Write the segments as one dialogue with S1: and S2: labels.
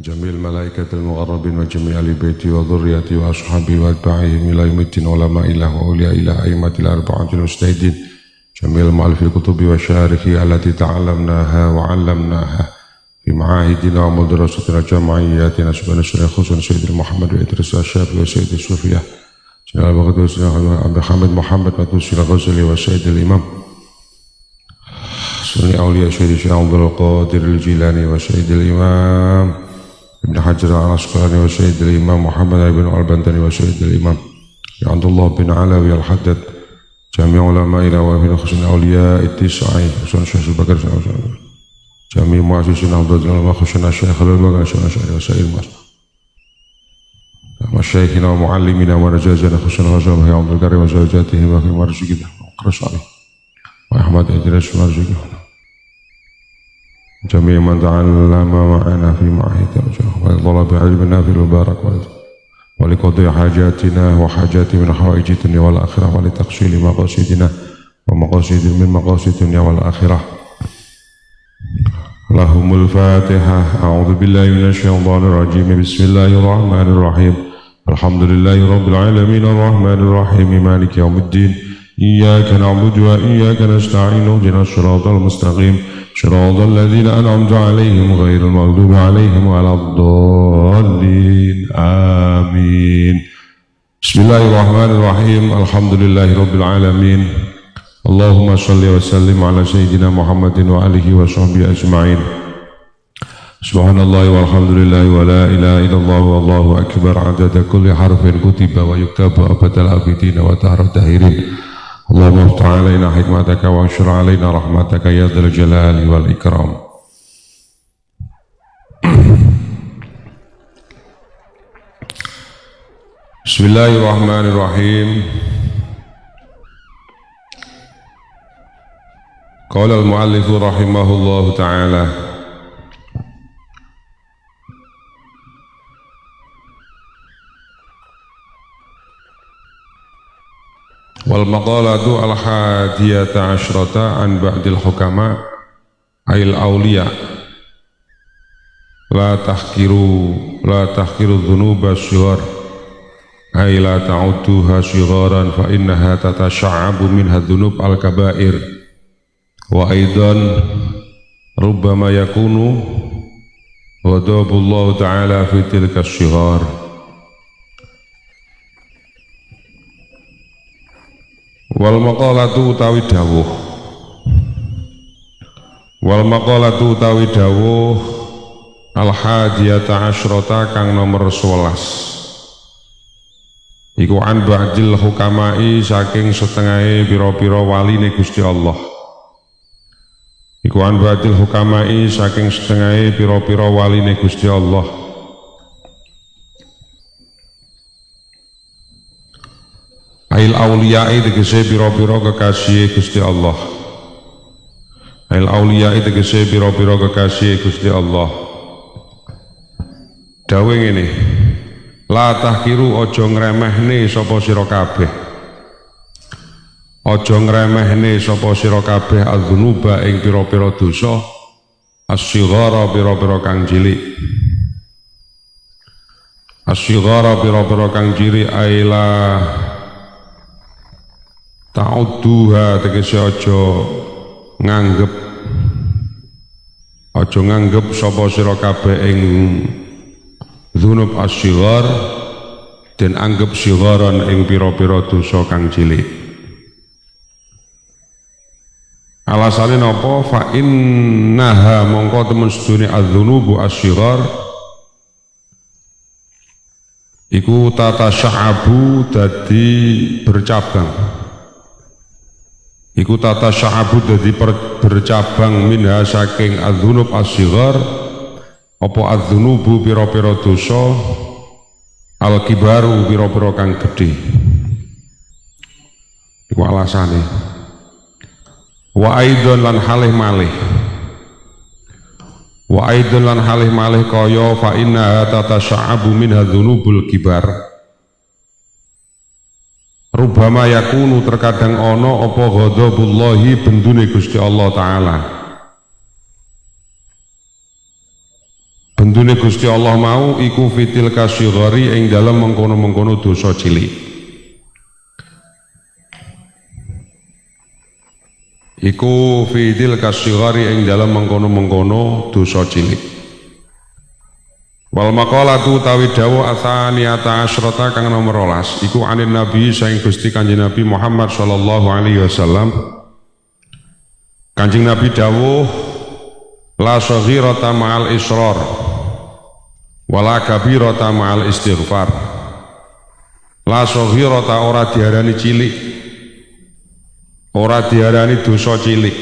S1: جميع الملائكة المقربين وجميع آل بيتي وذريتي وأصحابي وأتباعهم إلى يوم الدين علماء الله وأولياء الله أئمة الأربعة المجتهدين جميع المؤلف الكتب والشارح التي تعلمناها وعلمناها في معاهدنا ومدرستنا جمعياتنا سبحان الشيخ حسن سيد محمد وإدريس الشافعي وسيد الصوفية سيد البغدادي أبي حامد محمد مدوسي الغزالي وسيد الإمام سني أولياء سيد الشيخ عبد القادر الجيلاني وسيد الإمام ابن حجر العسقلاني وسيد الإمام محمد بن البندري وسيد الإمام عبد الله بن علوي الحداد جميع علمائنا وفي خصوص أولياء التسعة حسن الشيخ البكر جميع مؤسسين عبد الله وخصوصنا الشيخ البكر وسائر مشايخنا ومعلمينا ورجازنا خصوصنا غزالة عبد الكريم وزوجاته وفي مرزقنا وقرص عليه وأحمد إدريس مرزقنا جميع من تعلم معنا في معهد وطلب علمنا في المبارك ولقضاء حاجاتنا وحاجات من حوائج الدنيا والآخرة ولتحصيل مقاصدنا ومقاصد من مقاصد الدنيا والآخرة. لهم الفاتحة. أعوذ بالله من الشيطان الرجيم. بسم الله الرحمن الرحيم. الحمد لله رب العالمين الرحمن الرحيم مالك يوم الدين. إياك نعبد وإياك نستعين اهدنا الصراط المستقيم صراط الذين أنعمت عليهم غير المغضوب عليهم ولا الضالين آمين. بسم الله الرحمن الرحيم. الحمد لله رب العالمين. اللهم صل وسلم على سيدنا محمد وآله وصحبه أجمعين. سبحان الله والحمد لله ولا إله إلا الله والله أكبر عدد كل حرف كتب ويكتب أبد الآبدين ودهر الداهرين. اللهم افتح علينا حكمتك وانشر علينا رحمتك يا ذا الجلال والإكرام. بسم الله الرحمن الرحيم. قال المؤلف رحمه الله تعالى: والمقالة الحادية عشرة عن بعض الحكماء أي الأولياء: لا تحقروا الذنوب الصغار أي لا تعدوها صغارا فإنها تتشعب منها الذنوب الكبائر. وأيضا ربما يكون غضب الله تعالى في تلك الصغار. Wal maqalatu utawi dawuh. Wal maqalatu utawi dawuh al hadiyata asyrata kang nomor 11. Iku an ba'dil hukamai saking setengahe pira-pira waline Gusti Allah. Iku an ba'dil hukamai saking setengahe pira-pira waline Gusti Allah. Ail awliya'i tegese pira-pira kekasih Gusti Allah. Ail awliya'i tegese pira-pira kekasih Gusti Allah. Dawe ngene: la tahkiru aja ngremehne sapa sira kabeh. Aja ngremehne sapa sira kabeh adzunuba ing pira-pira dosa, as-shighara pira-pira kang cilik. As-shighara pira-pira kang cilik aila ta'udduha tegese aja nganggep sapa sira kabeh ing dzunub asyighar den anggep sigharan ing pira-pira dosa kang cilik. Alasane napa? Fa innaha mongko temen sedune adzunubu asyighar iku tata sya'abu dadi bercabang. Iku tata sya'abu dadi bercabang minha saking adzunub asyighar apa adzunubu pira-pira dosa al-kibaru pira-pira kang gedhe. Iku alasane. Wa aidon lan halih malih. Wa aidon lan halih malih kaya fa inna tata sya'abu minha dzunubul kibar. Rubama yakunu terkadang ono apa ghadabullahi bendune Gusti Allah Ta'ala. bendune Gusti Allah mau iku fitil kasyghari ing dalam mengkono-mengkono dosa cilik. Iku fitil kasyghari ing dalam mengkono-mengkono dosa cilik. Wal maqalatu tawi dawuh atsaniyata asyrata kang nomor 12 iku anin Nabi saing Gusti Kanjeng Nabi Muhammad sallallahu alaihi wasallam. Kanjeng Nabi dawuh la saghirata ma'al israr wala kabirata ma'al istighfar. La saghirata ora diarani cilik, ora diarani dosa cilik.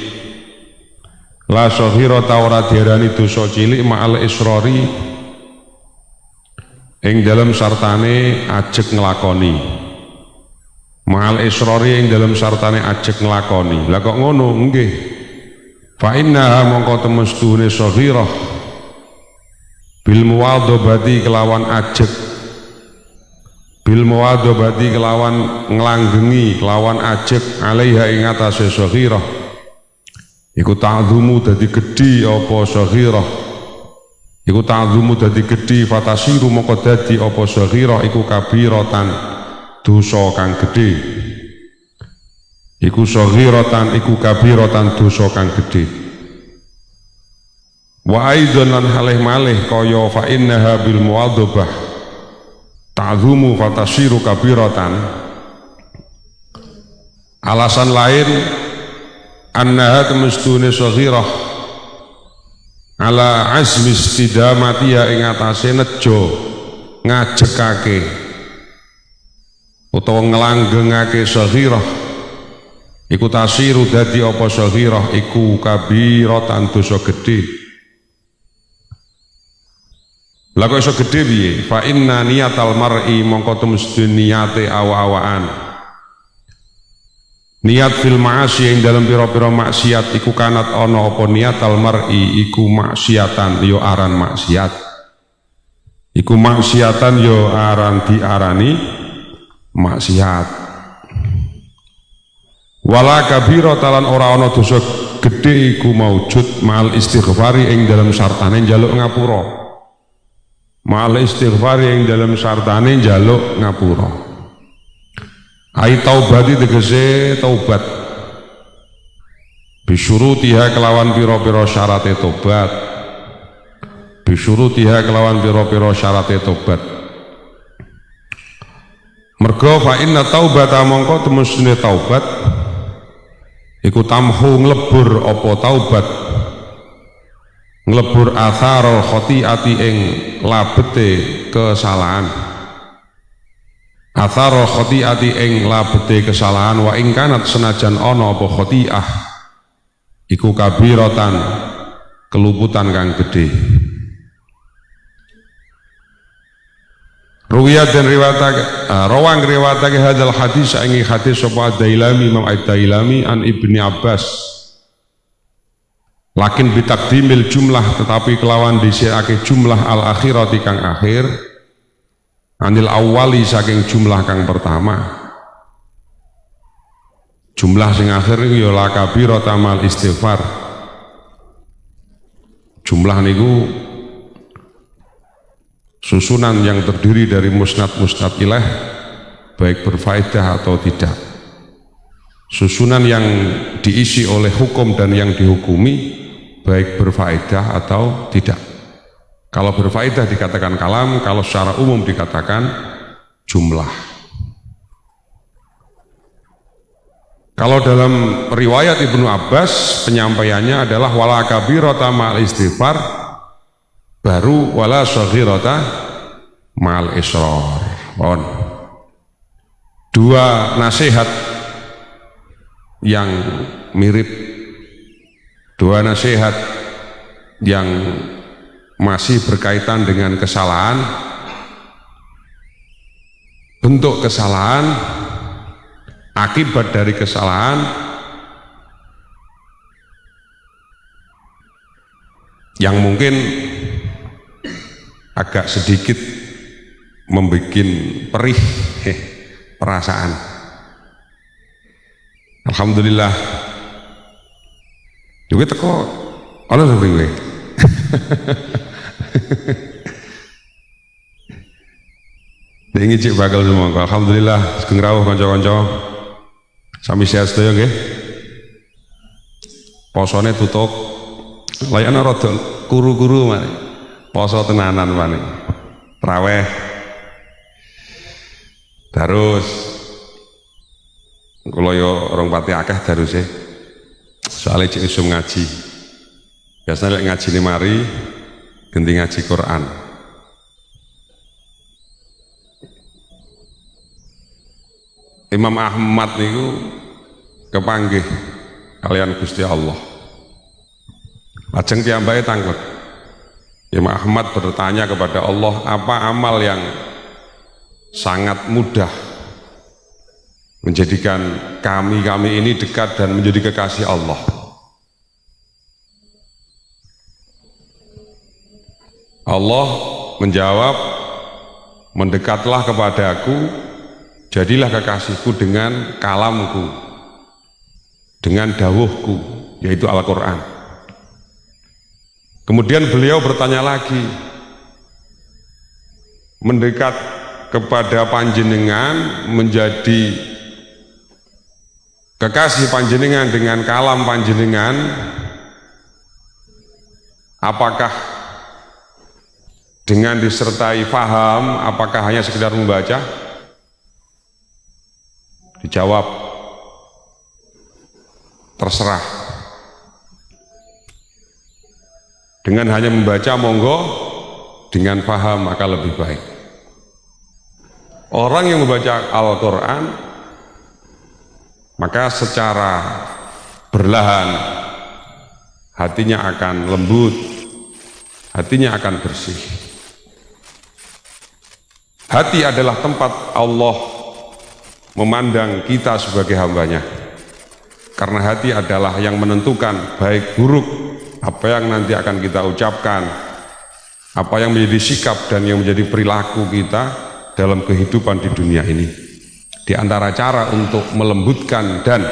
S1: La saghirata ora diarani dosa cilik ma'al israri ing dalam sartane ajek nglakoni. Ma'al israri ing dalam sartane ajek nglakoni. Lah kok ngono? Nggih. Fa innaha mongko temestune saghirah bil muwadhabati kelawan ajek, bil muwadhabati kelawan nglanggengi kelawan ajek alaiha ing atase saghirah iku ta'zumu dadi gedhi apa saghirah, iku ta'zumu dadi gedhi fatasiru mongko dadi apa saghirah iku kabiratan dosa kang gedhe, iku saghiratan iku kabiratan dosa kang gedhe. Wa aidan lan halih malih kaya fa innaha bil muwadhabah ta'zumu fatasiru kabiratan. Alasan lain annaha temestune saghirah ala azmi istidamatiha ing atase nejo ngajekake utawa nglanggengake saghirah iku tasiru dadi apa saghirah iku kabiratan dosa gedhe. Lah kok iso gedhe piye? Fa inna niyatal mar'i mongko temestune niyate awa-awaan. Niat fil ma'asi ing dalam pira-pira maksiat iku kanat ana apa niatal mar'i iku maksiatan yo aran maksiat. Iku maksiatan yo aran diarani maksiat. Wala kabira talan ora ana dosa gedhe iku maujud mal istighfari ing dalam sartane njaluk ngapura. Mal istighfari ing dalam sartane njaluk ngapura. Ai taubati tegese taubat bisyurutiha kelawan pira-pira syarate taubat, bisyurutiha kelawan pira-pira syarate taubat. Mergo fa inna taubata mongko temustune taubat iku tamhu nglebur apa taubat nglebur atharul khotiati ing labete kesalahan, atharul khotiati ing labete kesalahan wa ing kanat senajan ana apa khotiah iku kabiratan keluputan kang gedhe. Ruwiyat dan rawang riwayatake hadal hadis ing hadis sapa Dailami Imam Ad-Dailami an Ibni Abbas. Lakin bitakdimil jumlah tetapi kelawan disiake jumlah al akhirati kang akhir anil awali saking jumlah kang pertama. Jumlah sing akhir iku ya la kabirata mal istighfar. Jumlah niku susunan yang terdiri dari musnad-musnad ilaih baik berfaedah atau tidak. Susunan yang diisi oleh hukum dan yang dihukumi baik berfaedah atau tidak. Kalau berfaedah dikatakan kalam, kalau secara umum dikatakan jumlah. Kalau dalam riwayat Ibnu Abbas penyampaiannya adalah wala kabirata ma'al istighfar baru wala saghirata ma'al israr. Mohon. Dua nasihat yang mirip, dua nasihat yang masih berkaitan dengan kesalahan, bentuk kesalahan, akibat dari kesalahan yang mungkin agak sedikit membuat perih perasaan. Alhamdulillah juga teko ana riwe
S2: Ini cik bakal semua. Alhamdulillah sugeng rawuh kanca-kanca. Sami sehat sedaya nggih. Posone tutup. Layane rada kuru-kuru mari. Poso tenanan mari. Traweh. Terus kula yo orang pati akeh daruse. Soale cik usum ngaji. Biasanya lek ngaji mari ganti ngaji Quran. Imam Ahmad niku kepanggih kalian Gusti Allah. Lajeng piyambake tanglet. Imam Ahmad bertanya kepada Allah, apa amal yang sangat mudah menjadikan kami ini dekat dan menjadi kekasih Allah? Allah menjawab, mendekatlah kepadaku, jadilah kekasihku dengan kalamku, dengan dawuhku, yaitu Al-Quran. Kemudian beliau bertanya lagi, mendekat kepada panjenengan, menjadi kekasih panjenengan dengan kalam panjenengan, apakah dengan disertai faham, apakah hanya sekedar membaca? Dijawab, terserah. Dengan hanya membaca monggo, dengan paham maka lebih baik. Orang yang membaca Al-Quran maka secara berlahan hatinya akan lembut, hatinya akan bersih. Hati adalah tempat Allah memandang kita sebagai hambanya, karena hati adalah yang menentukan baik buruk apa yang nanti akan kita ucapkan, apa yang menjadi sikap dan yang menjadi perilaku kita dalam kehidupan di dunia ini. Di antara cara untuk melembutkan dan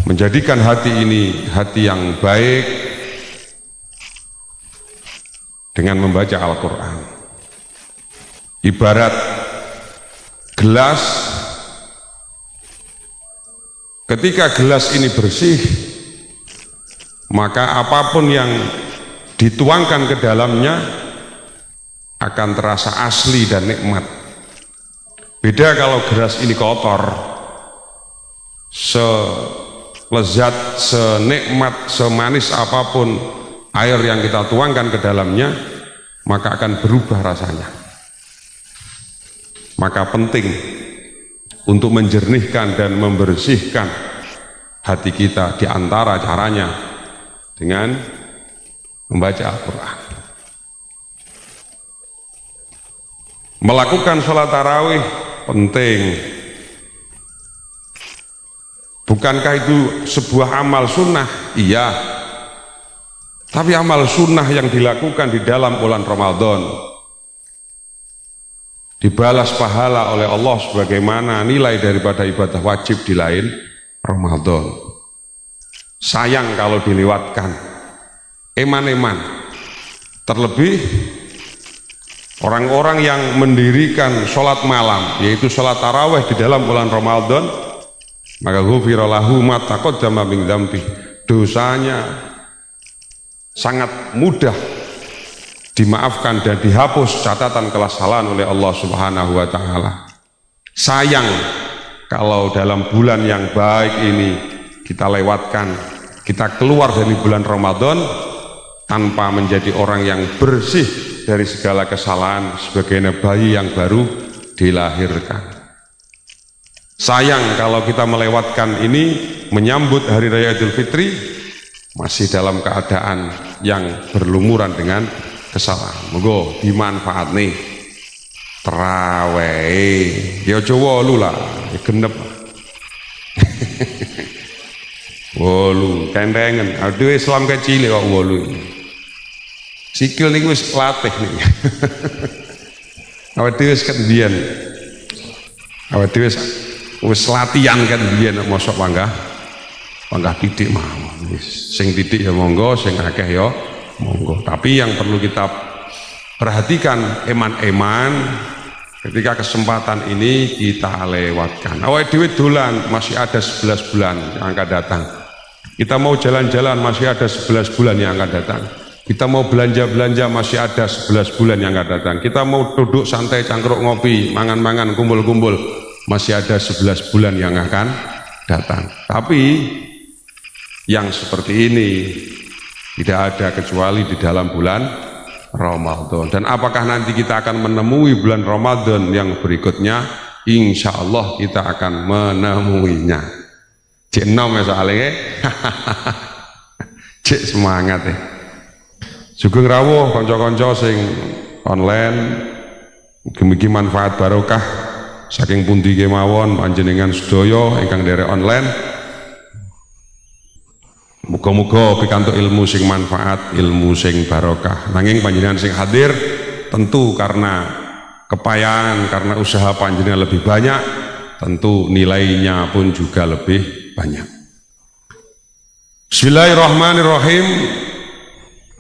S2: menjadikan hati ini hati yang baik dengan membaca Al-Quran. Ibarat gelas, ketika gelas ini bersih, maka apapun yang dituangkan ke dalamnya akan terasa asli dan nikmat. Beda kalau gelas ini kotor, selezat, senikmat, semanis apapun air yang kita tuangkan ke dalamnya, maka akan berubah rasanya. Maka penting untuk menjernihkan dan membersihkan hati kita, di antara caranya dengan membaca Al-Quran. Melakukan sholat tarawih penting. Bukankah itu sebuah amal sunnah? Iya. Tapi amal sunnah yang dilakukan di dalam bulan Ramadan dibalas pahala oleh Allah sebagaimana nilai daripada ibadah wajib di lain Ramadan. Sayang kalau dilewatkan, eman-eman. Terlebih orang-orang yang mendirikan sholat malam, yaitu sholat tarawih di dalam bulan Ramadan, maka ghufira lahu ma taqaddama min dzambi, dosanya sangat mudah dimaafkan dan dihapus catatan kesalahan oleh Allah Subhanahu wa Ta'ala. Sayang kalau dalam bulan yang baik ini kita lewatkan, kita keluar dari bulan Ramadan tanpa menjadi orang yang bersih dari segala kesalahan, sebagaimana bayi yang baru dilahirkan. Sayang kalau kita melewatkan ini, menyambut Hari Raya Idul Fitri masih dalam keadaan yang berlumuran dengan kesalahan. Moga dimanfaat nih terawih ya coba lu lah genep wolu kendengan aduh Islam kecil kok wolu sikil nih wis latih nih awet dhewe wis kebiyen awet dhewe wis latihan kan biyen mosok panggah titik mawon. Sing titik ya monggo, sing akeh ya monggo. Tapi yang perlu kita perhatikan eman-eman, ketika kesempatan ini kita lewatkan. Awake dhewe dolan masih ada 11 bulan yang akan datang. Kita mau jalan-jalan masih ada 11 bulan yang akan datang. Kita mau belanja-belanja masih ada 11 bulan yang akan datang. Kita mau duduk santai cangkruk ngopi, mangan-mangan, kumpul-kumpul masih ada 11 bulan yang akan datang. Tapi yang seperti ini tidak ada kecuali di dalam bulan Ramadan. Dan apakah nanti kita akan menemui bulan Ramadan yang berikutnya? Insya Allah kita akan menemuinya. Cek nom ya soalnya, cek semangat ya. Sugeng rawuh konco-konco sing online, mugi manfaat barokah saking pundi kemawon panjenengan sedaya ingkang nderek online. Muga-muga pikantuk ilmu sing manfaat, ilmu sing barokah. Nanging panjenengan sing hadir tentu karena kepayahan, karena usaha panjenengan lebih banyak, tentu nilainya pun juga lebih banyak. Bismillahirrahmanirrahim.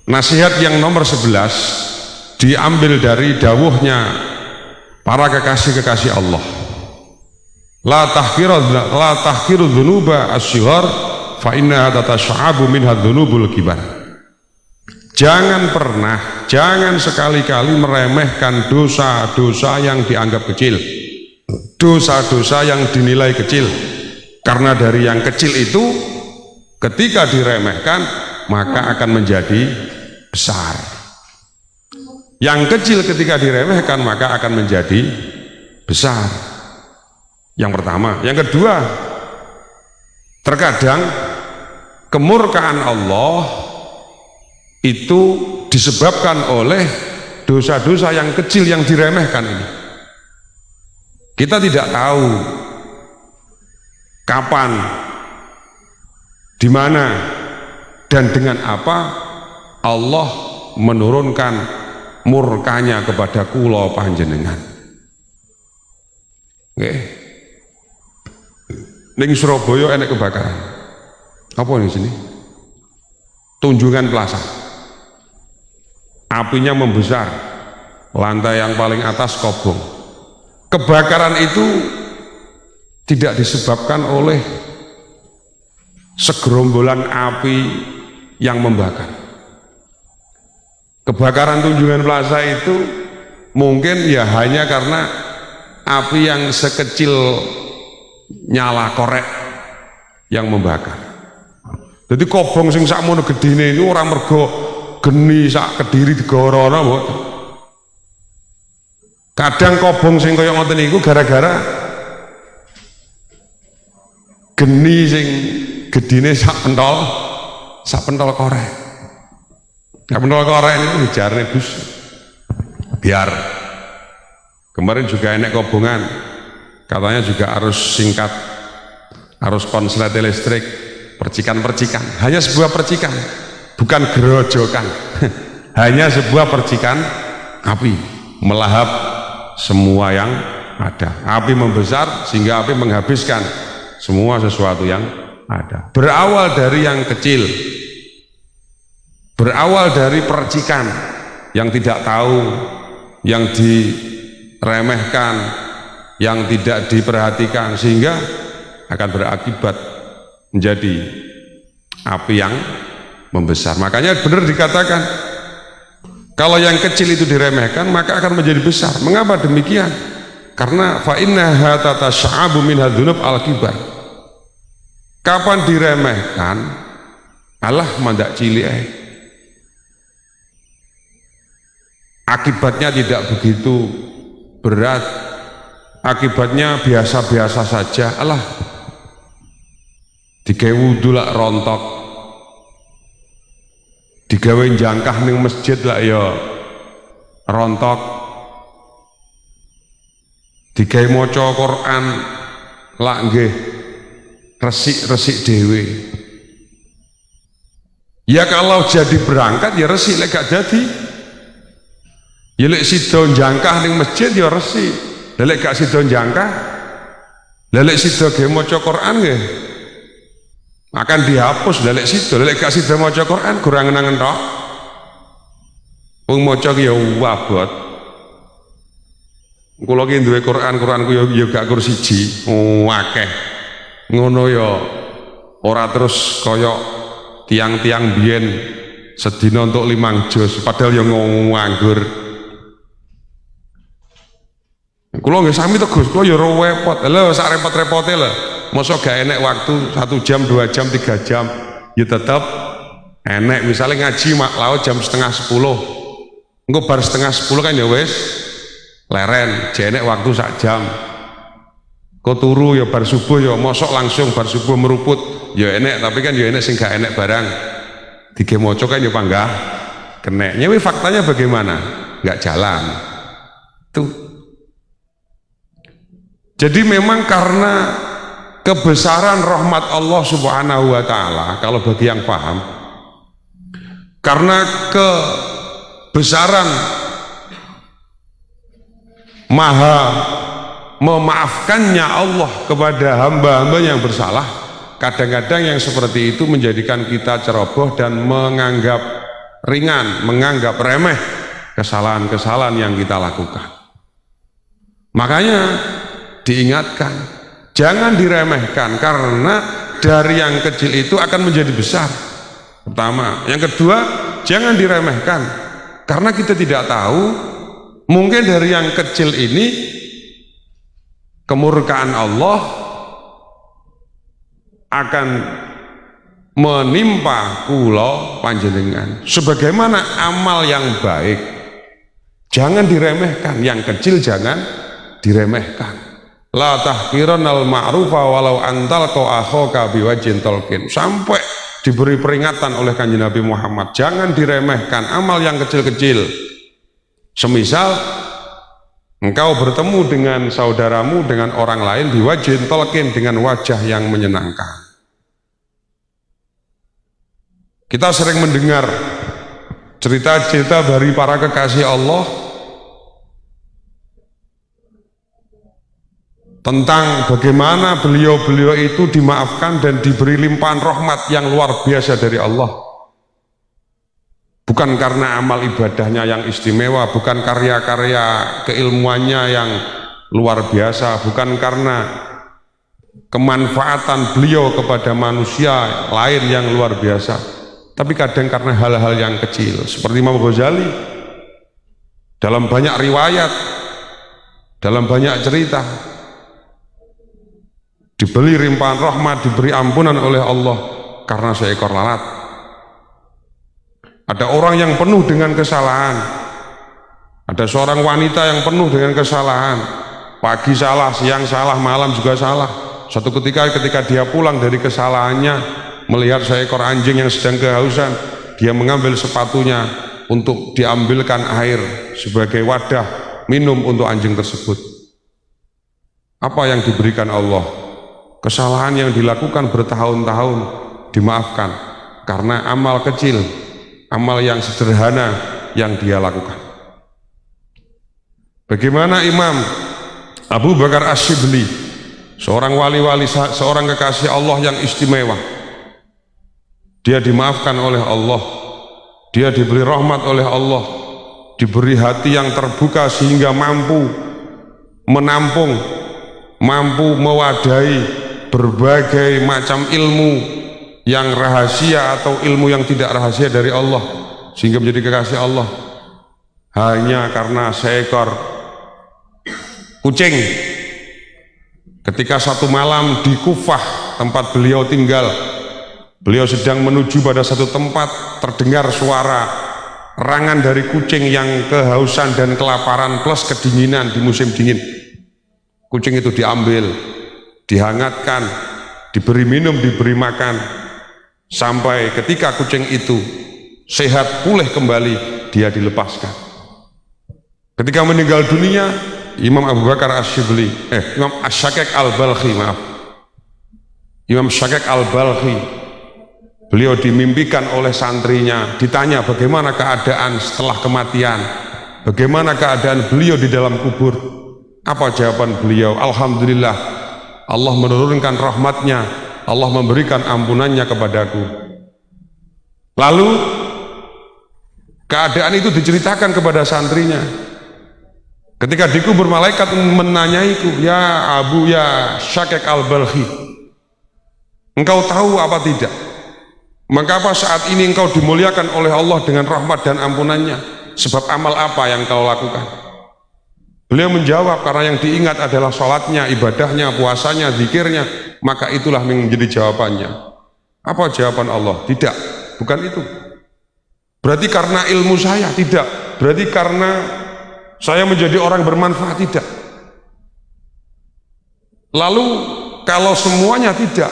S2: Nasihat yang nomor 11 diambil dari dawuhnya para kekasih-kekasih Allah. La tahkiru dzunuba asy-syighar fa innaha tatasyabu minha dzunubul kibar. Jangan pernah, jangan sekali-kali meremehkan dosa-dosa yang dianggap kecil, dosa-dosa yang dinilai kecil, karena dari yang kecil itu ketika diremehkan maka akan menjadi besar. Yang kecil ketika diremehkan maka akan menjadi besar. Yang pertama. Yang kedua, terkadang kemurkaan Allah itu disebabkan oleh dosa-dosa yang kecil yang diremehkan ini. Kita tidak tahu kapan, di mana, dan dengan apa Allah menurunkan murkanya kepada kula panjenengan. Nggih. Ning Surabaya enek kebakaran. Apa di sini? Tunjungan Plaza. Apinya membesar. Lantai yang paling atas kobong. Kebakaran itu tidak disebabkan oleh segerombolan api yang membakar. Kebakaran Tunjungan Plaza itu mungkin ya hanya karena api yang sekecil nyala korek yang membakar. Jadi kobong sing sakmono gedine itu ora mergo geni sak Kediri digorono mboten. Kadang kobong sing kaya ngoten niku gara-gara geni sing gedine sak pentol korek. Sak pentol korek ini dijarne bus. Biar kemarin juga enek kobongan, katanya juga arus singkat, arus konslet listrik, percikan-percikan, hanya sebuah percikan, bukan gerojokan, hanya sebuah percikan api melahap semua yang ada. Api membesar sehingga api menghabiskan semua sesuatu yang ada. Berawal dari yang kecil, berawal dari percikan yang tidak tahu, yang diremehkan, yang tidak diperhatikan, sehingga akan berakibat menjadi api yang membesar. Makanya benar dikatakan kalau yang kecil itu diremehkan maka akan menjadi besar. Mengapa demikian? Karena fa innaha tatasyabu minha dzunub al-kibar. Kapan diremehkan alah mandak cilik akibatnya tidak begitu berat, akibatnya biasa-biasa saja, alah digawe wudu lak rontok, digawe jangkah ning masjid lak ya rontok, digawe maca Quran lak nggih resik-resik dhewe. Ya kalau jadi berangkat ya resik, lek gak jadi ya lek sida jangkah ning masjid ya resik, lek gak sida jangkah, lek sida ge maca Quran nggih akan dihapus. Lek sida, lek gak sida maca Quran kurang ngenangen tok Wong maca ki ya abot. Kula ki duwe Quranku ya gak kur siji, akeh. Ngono ya ora terus kaya tiang-tiang biyen sedina untuk 5 juz padahal ya nganggur. Kula nggih sami to Gus, kula ya repot. Lha sak repot-repote lho. Mosok gak enek waktu 1 jam, 2 jam, 3 jam. Ya tetep enek misalnya ngaji laut jam 9:30. Engko bar 9:30 kan ya wis leren, jenek waktu sak jam. Kok turu ya bar subuh ya mosok langsung bar subuh meruput ya enek, tapi kan ya enek sing gak enek barang. Dige maca kan ya panggah kenek. Nyewi faktanya bagaimana? Gak jalan. Tuh. Jadi memang karena kebesaran rahmat Allah Subhanahu wa taala, kalau bagi yang paham, karena kebesaran maha memaafkannya Allah kepada hamba-hamba yang bersalah, kadang-kadang yang seperti itu menjadikan kita ceroboh dan menganggap ringan, menganggap remeh kesalahan-kesalahan yang kita lakukan. Makanya diingatkan, jangan diremehkan, karena dari yang kecil itu akan menjadi besar. Pertama, yang kedua, jangan diremehkan, karena kita tidak tahu, mungkin dari yang kecil ini kemurkaan Allah akan menimpa kula panjenengan sebagaimana amal yang baik. Jangan diremehkan, yang kecil jangan diremehkan. La tahqiranal ma'rufa walau antal ko akhaka biwajhin talqin. Sampai diberi peringatan oleh Kanjeng Nabi Muhammad, jangan diremehkan amal yang kecil-kecil. Semisal engkau bertemu dengan saudaramu, dengan orang lain biwajhin talqin, dengan wajah yang menyenangkan. Kita sering mendengar cerita-cerita dari para kekasih Allah tentang bagaimana beliau-beliau itu dimaafkan dan diberi limpahan rahmat yang luar biasa dari Allah. Bukan karena amal ibadahnya yang istimewa, bukan karya-karya keilmuannya yang luar biasa, bukan karena kemanfaatan beliau kepada manusia lain yang luar biasa, tapi kadang karena hal-hal yang kecil. Seperti Imam Ghazali dalam banyak riwayat, dalam banyak cerita, diberi limpahan rahmat, diberi ampunan oleh Allah karena seekor lalat. Ada orang yang penuh dengan kesalahan, ada seorang wanita yang penuh dengan kesalahan, pagi salah, siang salah, malam juga salah. Suatu ketika dia pulang dari kesalahannya, melihat seekor anjing yang sedang kehausan, dia mengambil sepatunya untuk diambilkan air sebagai wadah minum untuk anjing tersebut. Apa yang diberikan Allah? Kesalahan yang dilakukan bertahun-tahun dimaafkan karena amal kecil, amal yang sederhana yang dia lakukan. Bagaimana Imam Abu Bakar Asy-Syibli, seorang wali-wali, seorang kekasih Allah yang istimewa, dia dimaafkan oleh Allah, dia diberi rahmat oleh Allah, diberi hati yang terbuka sehingga mampu menampung, mampu mewadahi berbagai macam ilmu yang rahasia atau ilmu yang tidak rahasia dari Allah, sehingga menjadi kekasih Allah hanya karena seekor kucing. Ketika satu malam di Kufah, tempat beliau tinggal, beliau sedang menuju pada satu tempat, terdengar suara rangan dari kucing yang kehausan dan kelaparan plus kedinginan di musim dingin. Kucing itu diambil, dihangatkan, diberi minum, diberi makan, sampai ketika kucing itu sehat pulih kembali, dia dilepaskan. Ketika meninggal dunia, Imam Abu Bakar Asy-Syibli, Imam Asy-Syaqiq Al-Balkhi, Imam Syaqiq Al-Balkhi, beliau dimimpikan oleh santrinya, ditanya bagaimana keadaan setelah kematian, bagaimana keadaan beliau di dalam kubur. Apa jawaban beliau? Alhamdulillah, Allah menurunkan rahmatnya, Allah memberikan ampunannya kepadaku. Lalu Keadaan itu diceritakan kepada santrinya. Ketika dikubur, malaikat menanyaiku, ya Abu ya Syakek al-Balkhi, engkau tahu apa tidak? Mengapa saat ini engkau dimuliakan oleh Allah dengan rahmat dan ampunannya? Sebab amal apa yang kau lakukan? Beliau menjawab, karena yang diingat adalah sholatnya, ibadahnya, puasanya, zikirnya, maka itulah menjadi jawabannya. Apa jawaban Allah? Tidak, bukan itu. Berarti karena ilmu saya? Tidak. Berarti karena saya menjadi orang bermanfaat? Tidak. Lalu kalau semuanya tidak,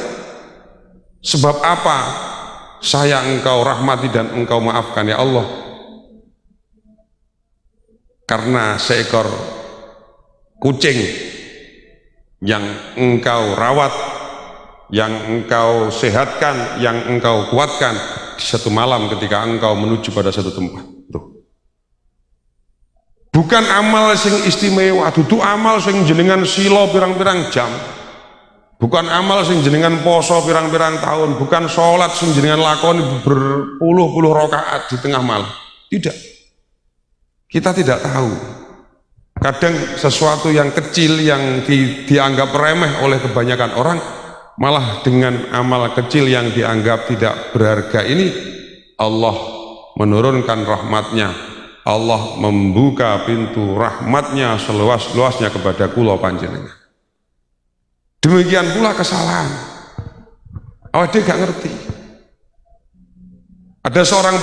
S2: sebab apa saya engkau rahmati dan engkau maafkan ya Allah? Karena seekor kucing yang engkau rawat, yang engkau sehatkan, yang engkau kuatkan di satu malam ketika engkau menuju pada satu tempat. Tuh. Bukan amal sing istimewa, itu amal sing jenengan silo pirang-pirang jam. Bukan amal sing jenengan poso pirang-pirang tahun, bukan sholat sing jenengan lakoni berpuluh-puluh rakaat di tengah malam. Tidak. Kita tidak tahu. Kadang sesuatu yang kecil yang dianggap remeh oleh kebanyakan orang, malah dengan amal kecil yang dianggap tidak berharga ini, Allah menurunkan rahmatnya, Allah membuka pintu rahmatnya seluas-luasnya kepada kula panjenengan. Demikian pula kesalahan. Awak dia gak ngerti. Ada seorang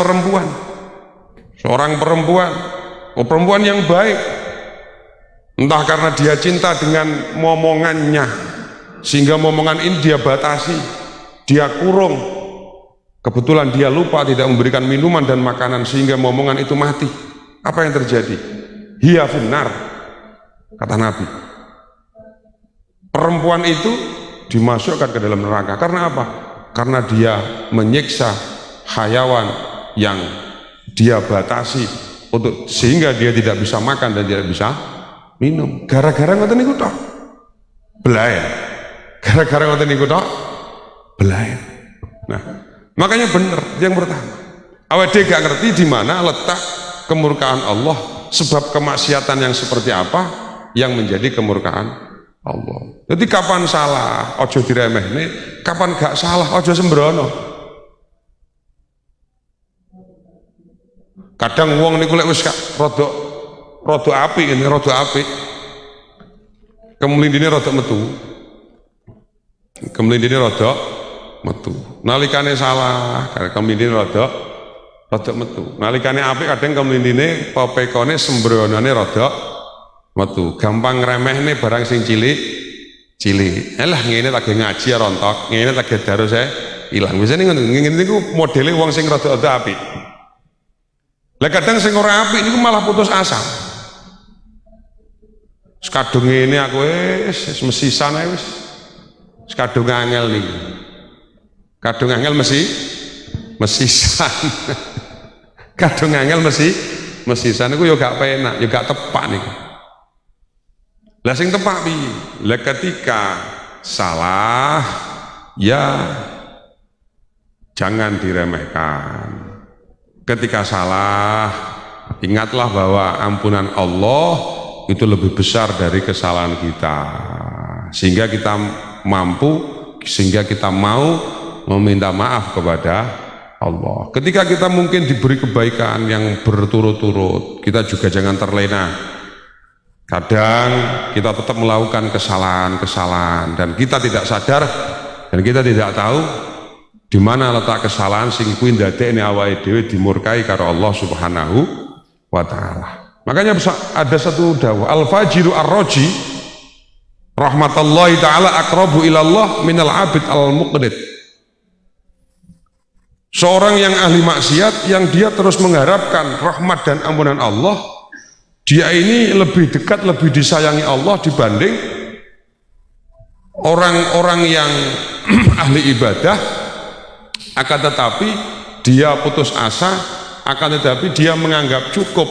S2: perempuan yang baik, entah karena dia cinta dengan momongannya, sehingga momongan ini dia batasi, dia kurung. Kebetulan dia lupa tidak memberikan minuman dan makanan sehingga momongan itu mati. Apa yang terjadi? Hiya finnar, kata Nabi. Perempuan itu dimasukkan ke dalam neraka. Karena apa? Karena dia menyiksa hayawan yang dia batasi sehingga dia tidak bisa makan dan tidak bisa minum. Gara-gara ngoten niku tok. Belayan. Gara-gara ngoten niku tok. Belayan. Nah, makanya benar yang pertama. Awak dhewe gak ngerti di mana letak kemurkaan Allah, sebab kemaksiatan yang seperti apa yang menjadi kemurkaan Allah. Jadi kapan salah ojo diremehne, kapan gak salah ojo sembrono. Kadang wong niku lek wis rada apik ini, rada apik, kemlindine rada metu. Nalikane salah, kemlindine rada metu. Nalikane apik kadang kemlindine pepekone sembronone rada metu. Gampang ngremehne barang sing cilik. Elah ngene lagi ngaji rontok, ngene lagi darus ilang. Biasane ngono. Ngene niku modele wong sing rada apik. Lah kadang sing ora apik niku malah putus asa. Wis kadung ngene aku wis mesisan ae wis. Wis kadung angel niku. Kadung angel mesisan. Kadung angel mesisan niku yo gak penak, yo gak tepak niku. Lah sing tepak piye? Lah ketika salah ya jangan diremehkan. Ketika salah, ingatlah bahwa ampunan Allah itu lebih besar dari kesalahan kita, sehingga kita mau meminta maaf kepada Allah. Ketika kita mungkin diberi kebaikan yang berturut-turut, kita juga jangan terlena. Kadang kita tetap melakukan kesalahan dan kita tidak sadar dan kita tidak tahu di mana letak kesalahan sing kuwi ndadekne awake dhewe dimurkai karo Allah Subhanahu wa taala. Makanya ada satu dawuh al-fajiru ar-raji rahmatullahi taala aqrabu ila Allah minal abid al-muqnit. Seorang yang ahli maksiat yang dia terus mengharapkan rahmat dan ampunan Allah, dia ini lebih dekat, lebih disayangi Allah dibanding orang-orang yang ahli ibadah, akan tetapi dia putus asa, akan tetapi dia menganggap cukup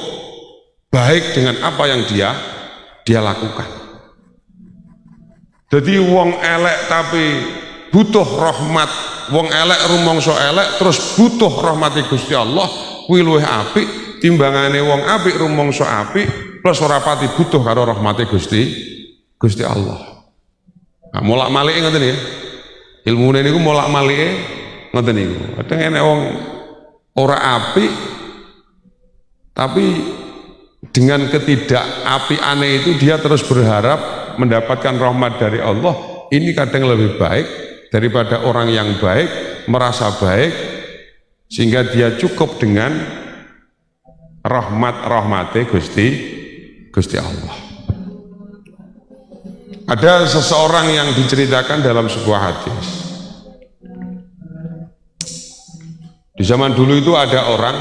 S2: baik dengan apa yang dia lakukan. Jadi wong elek tapi butuh rahmat, wong elek rumangsa elek terus butuh rahmati Gusti Allah, kuwi luwih apik timbangane wong apik rumangsa apik plus ora pati butuh karo rahmate Gusti Allah. Nah, molak-malike ngoten ya. Ilmune niku molak-malike ngoten niku. Kadang enek wong ora apik tapi dengan ketidakapiane itu dia terus berharap mendapatkan rahmat dari Allah. Ini kadang lebih baik daripada orang yang baik merasa baik sehingga dia cukup dengan rahmate Gusti Allah. Ada seseorang yang diceritakan dalam sebuah hadis. Di zaman dulu itu ada orang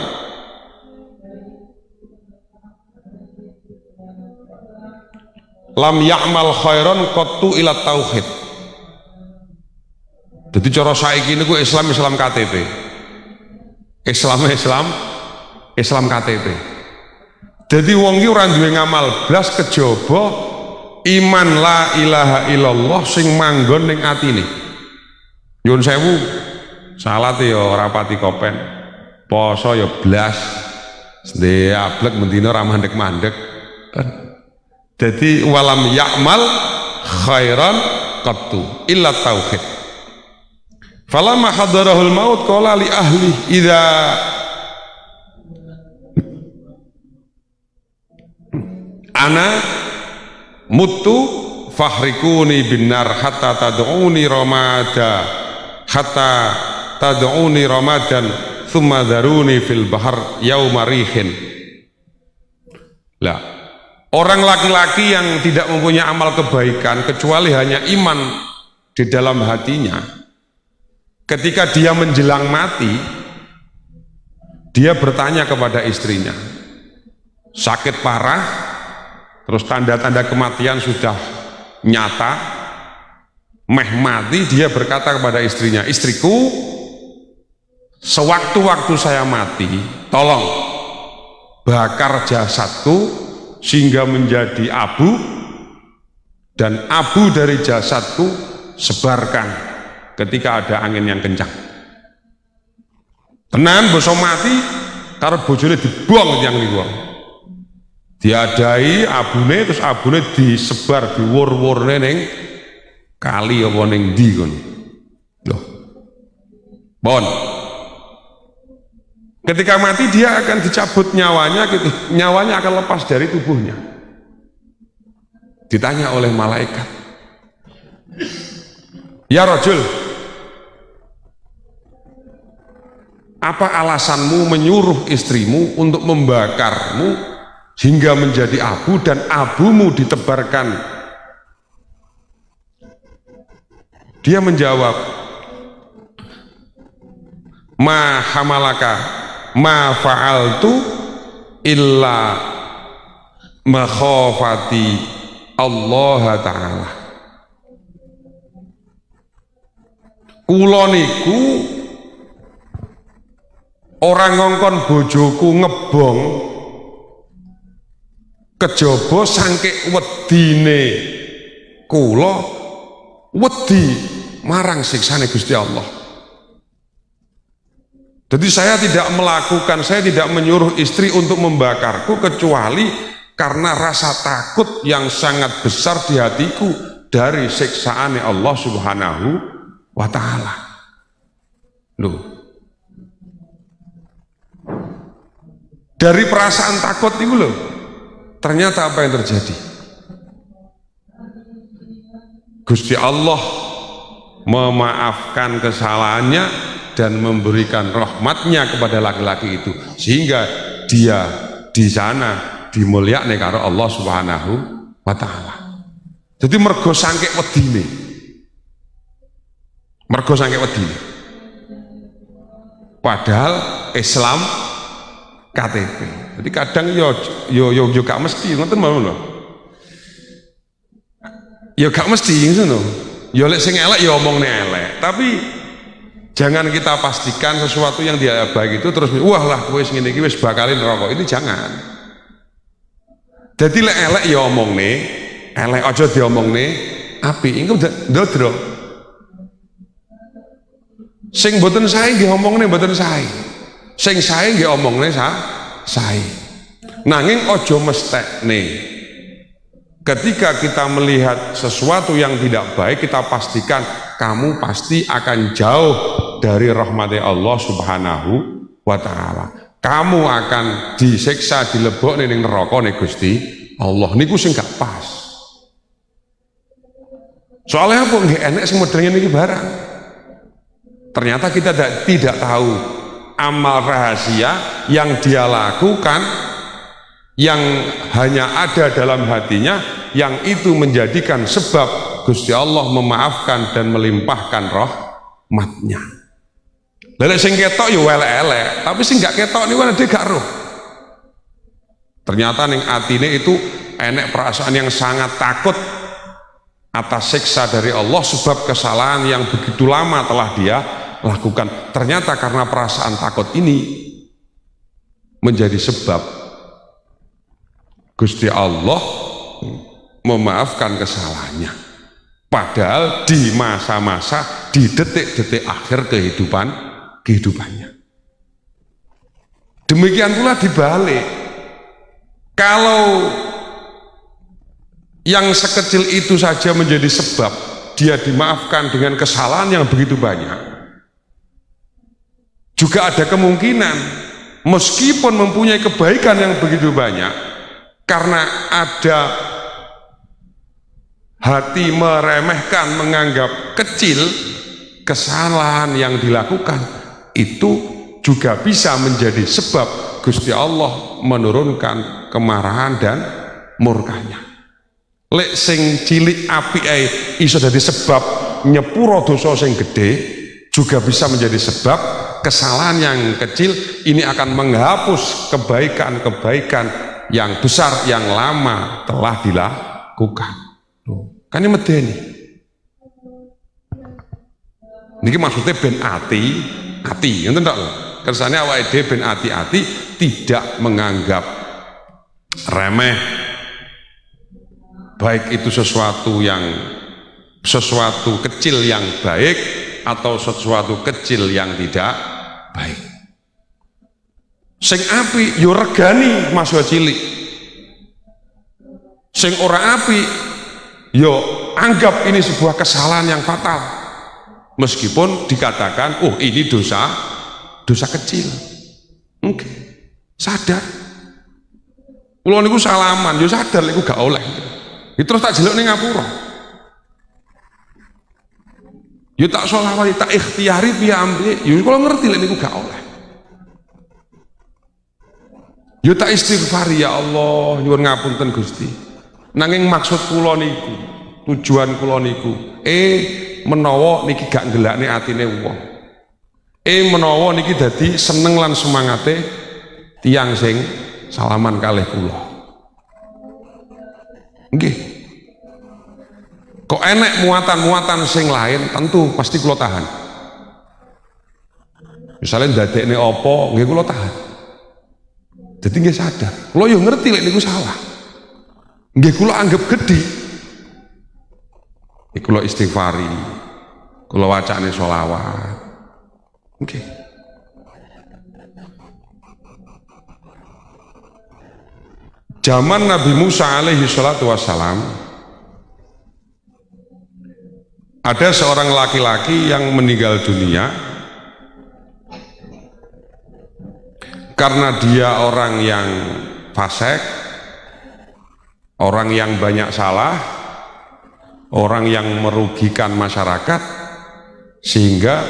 S2: lam ya'mal khairan qattu ila tauhid. Jadi cara saiki niku Islam KTP. Islam KTP. Jadi wong ki ora duwe ngamal blas kejaba iman la ilaha illallah sing manggon ning atine. Nyuwun sewu, salat ya ora pati kopen. Poso ya blas. Ndek ablek mendina ora mandek-mandek. Jadi walam ya'mal khairan qattu illa tauhid. Falamma hadarahul maut qala li ahli idza ana mutu fahrikuni binar hatta tad'uni ramadan thumma dharuni fil bahar yauma rihin. Lah, orang laki-laki yang tidak mempunyai amal kebaikan kecuali hanya iman di dalam hatinya, ketika dia menjelang mati, dia bertanya kepada istrinya, sakit parah, terus tanda-tanda kematian sudah nyata, meh mati, dia berkata kepada istrinya, istriku, sewaktu-waktu saya mati, tolong bakar jasadku sehingga menjadi abu, dan abu dari jasadku sebarkan ketika ada angin yang kencang. Tenan boso mati karo bojone dibuang yang dibuang. Diadai abune, terus abune disebar diwur-wurne ning kali apa ning ndi kon. Loh. Bon. Ketika mati dia akan dicabut nyawanya, nyawanya akan lepas dari tubuhnya. Ditanya oleh malaikat, ya rajul, apa alasanmu menyuruh istrimu untuk membakarmu hingga menjadi abu dan abumu ditebarkan? Dia menjawab, ma hamalaka ma fa'altu illa makhafati Allah Ta'ala. Kula niku orang ngongkon bojoku ngebong kejaba sangke wedine kula wedi marang siksane Gusti Allah. Jadi saya tidak menyuruh istri untuk membakarku kecuali karena rasa takut yang sangat besar di hatiku dari siksaan Allah Subhanahu wa Ta'ala. Loh, dari perasaan takut itu loh, ternyata apa yang terjadi? Gusti Allah memaafkan kesalahannya dan memberikan rahmatnya kepada laki-laki itu, sehingga dia di sana dimulyakne karo Allah Subhanahu wa Ta'ala. Jadi mergo sangke wedine, padahal Islam KTP. Jadi kadang yo gak mesti ngoten lho. Ya gak mesti ngono. Ya lek sing elek ya omongne elek, tapi jangan kita pastikan sesuatu yang dia baik itu terus wah lah kowe sing ngene iki wis bakalin rokok. Itu jangan. Jadi lek elek ya omongne elek, aja diomongne apik. Engko ndodro. Sing mboten sae nggih omongne mboten sae. Sing sae nggih omongne sae. Nanging ojo mestekne. Ketika kita melihat sesuatu yang tidak baik, kita pastikan kamu pasti akan jauh dari rahmat Allah Subhanahu wa ta'ala. Kamu akan disiksa, dilebokne ning neraka ning Gusti Allah. Niku sing gak pas. Soalnya apa nggih enek sing modelnya niki barang. Ternyata kita tidak tahu amal rahasia yang dia lakukan, yang hanya ada dalam hatinya, yang itu menjadikan sebab Gusti Allah memaafkan dan melimpahkan rahmatnya. Lelek sing ketok ya elek-elek, tapi sing gak ketok niku dia gak roh. Ternyata ning atine itu enek perasaan yang sangat takut atas siksa dari Allah sebab kesalahan yang begitu lama telah dia lakukan. Ternyata karena perasaan takut ini menjadi sebab Gusti Allah memaafkan kesalahannya. Padahal di masa-masa, di detik-detik akhir kehidupannya. Demikian pula dibalik. Kalau yang sekecil itu saja menjadi sebab dia dimaafkan dengan kesalahan yang begitu banyak, juga ada kemungkinan meskipun mempunyai kebaikan yang begitu banyak, karena ada hati meremehkan, menganggap kecil kesalahan yang dilakukan, itu juga bisa menjadi sebab Gusti Allah menurunkan kemarahan dan murkanya. Lek sing cilik api iso dadi sebab nyepuro dosa sing gede, juga bisa menjadi sebab kesalahan yang kecil ini akan menghapus kebaikan-kebaikan yang besar yang lama telah dilakukan. Kan ini medeni. Niki maksudnya ben ati, ngoten tok. Kersane awake dhewe ben ati-ati, tidak menganggap remeh baik itu sesuatu kecil yang baik atau sesuatu kecil yang tidak baik. Sing api yo regani masuk cilik, sing ora api yo anggap ini sebuah kesalahan yang fatal, meskipun dikatakan oh ini dosa kecil. Oke, sadar kula niku salaman yo sadar niku gak oleh. Terus tak jeluk ning ngapura. Yo tak sholawat, tak ikhtiari piye ambe, yo kula ngerti lek niku gak oleh. Yo tak istighfar, ya Allah, nyuwun ngapunten Gusti. Nanging maksud kula niku, tujuan kula niku, menawa niki gak nggelakne atine wong. Menawa niki dadi seneng lan semangate tiyang sing salaman kalih kula. Nggih. Kok enek muatan-muatan sing lain, tentu pasti kula tahan. Misalnya ndadekne apa, nggih kula tahan. Jadi nggih sadar, kula yo ngerti lek niku salah. Nggih kula anggap gedhe. Kula istighfari, kula wacane sholawat. Nggih. Zaman Nabi Musa alaihi salatu wassalam, ada seorang laki-laki yang meninggal dunia karena dia orang yang fasik, orang yang banyak salah, orang yang merugikan masyarakat, sehingga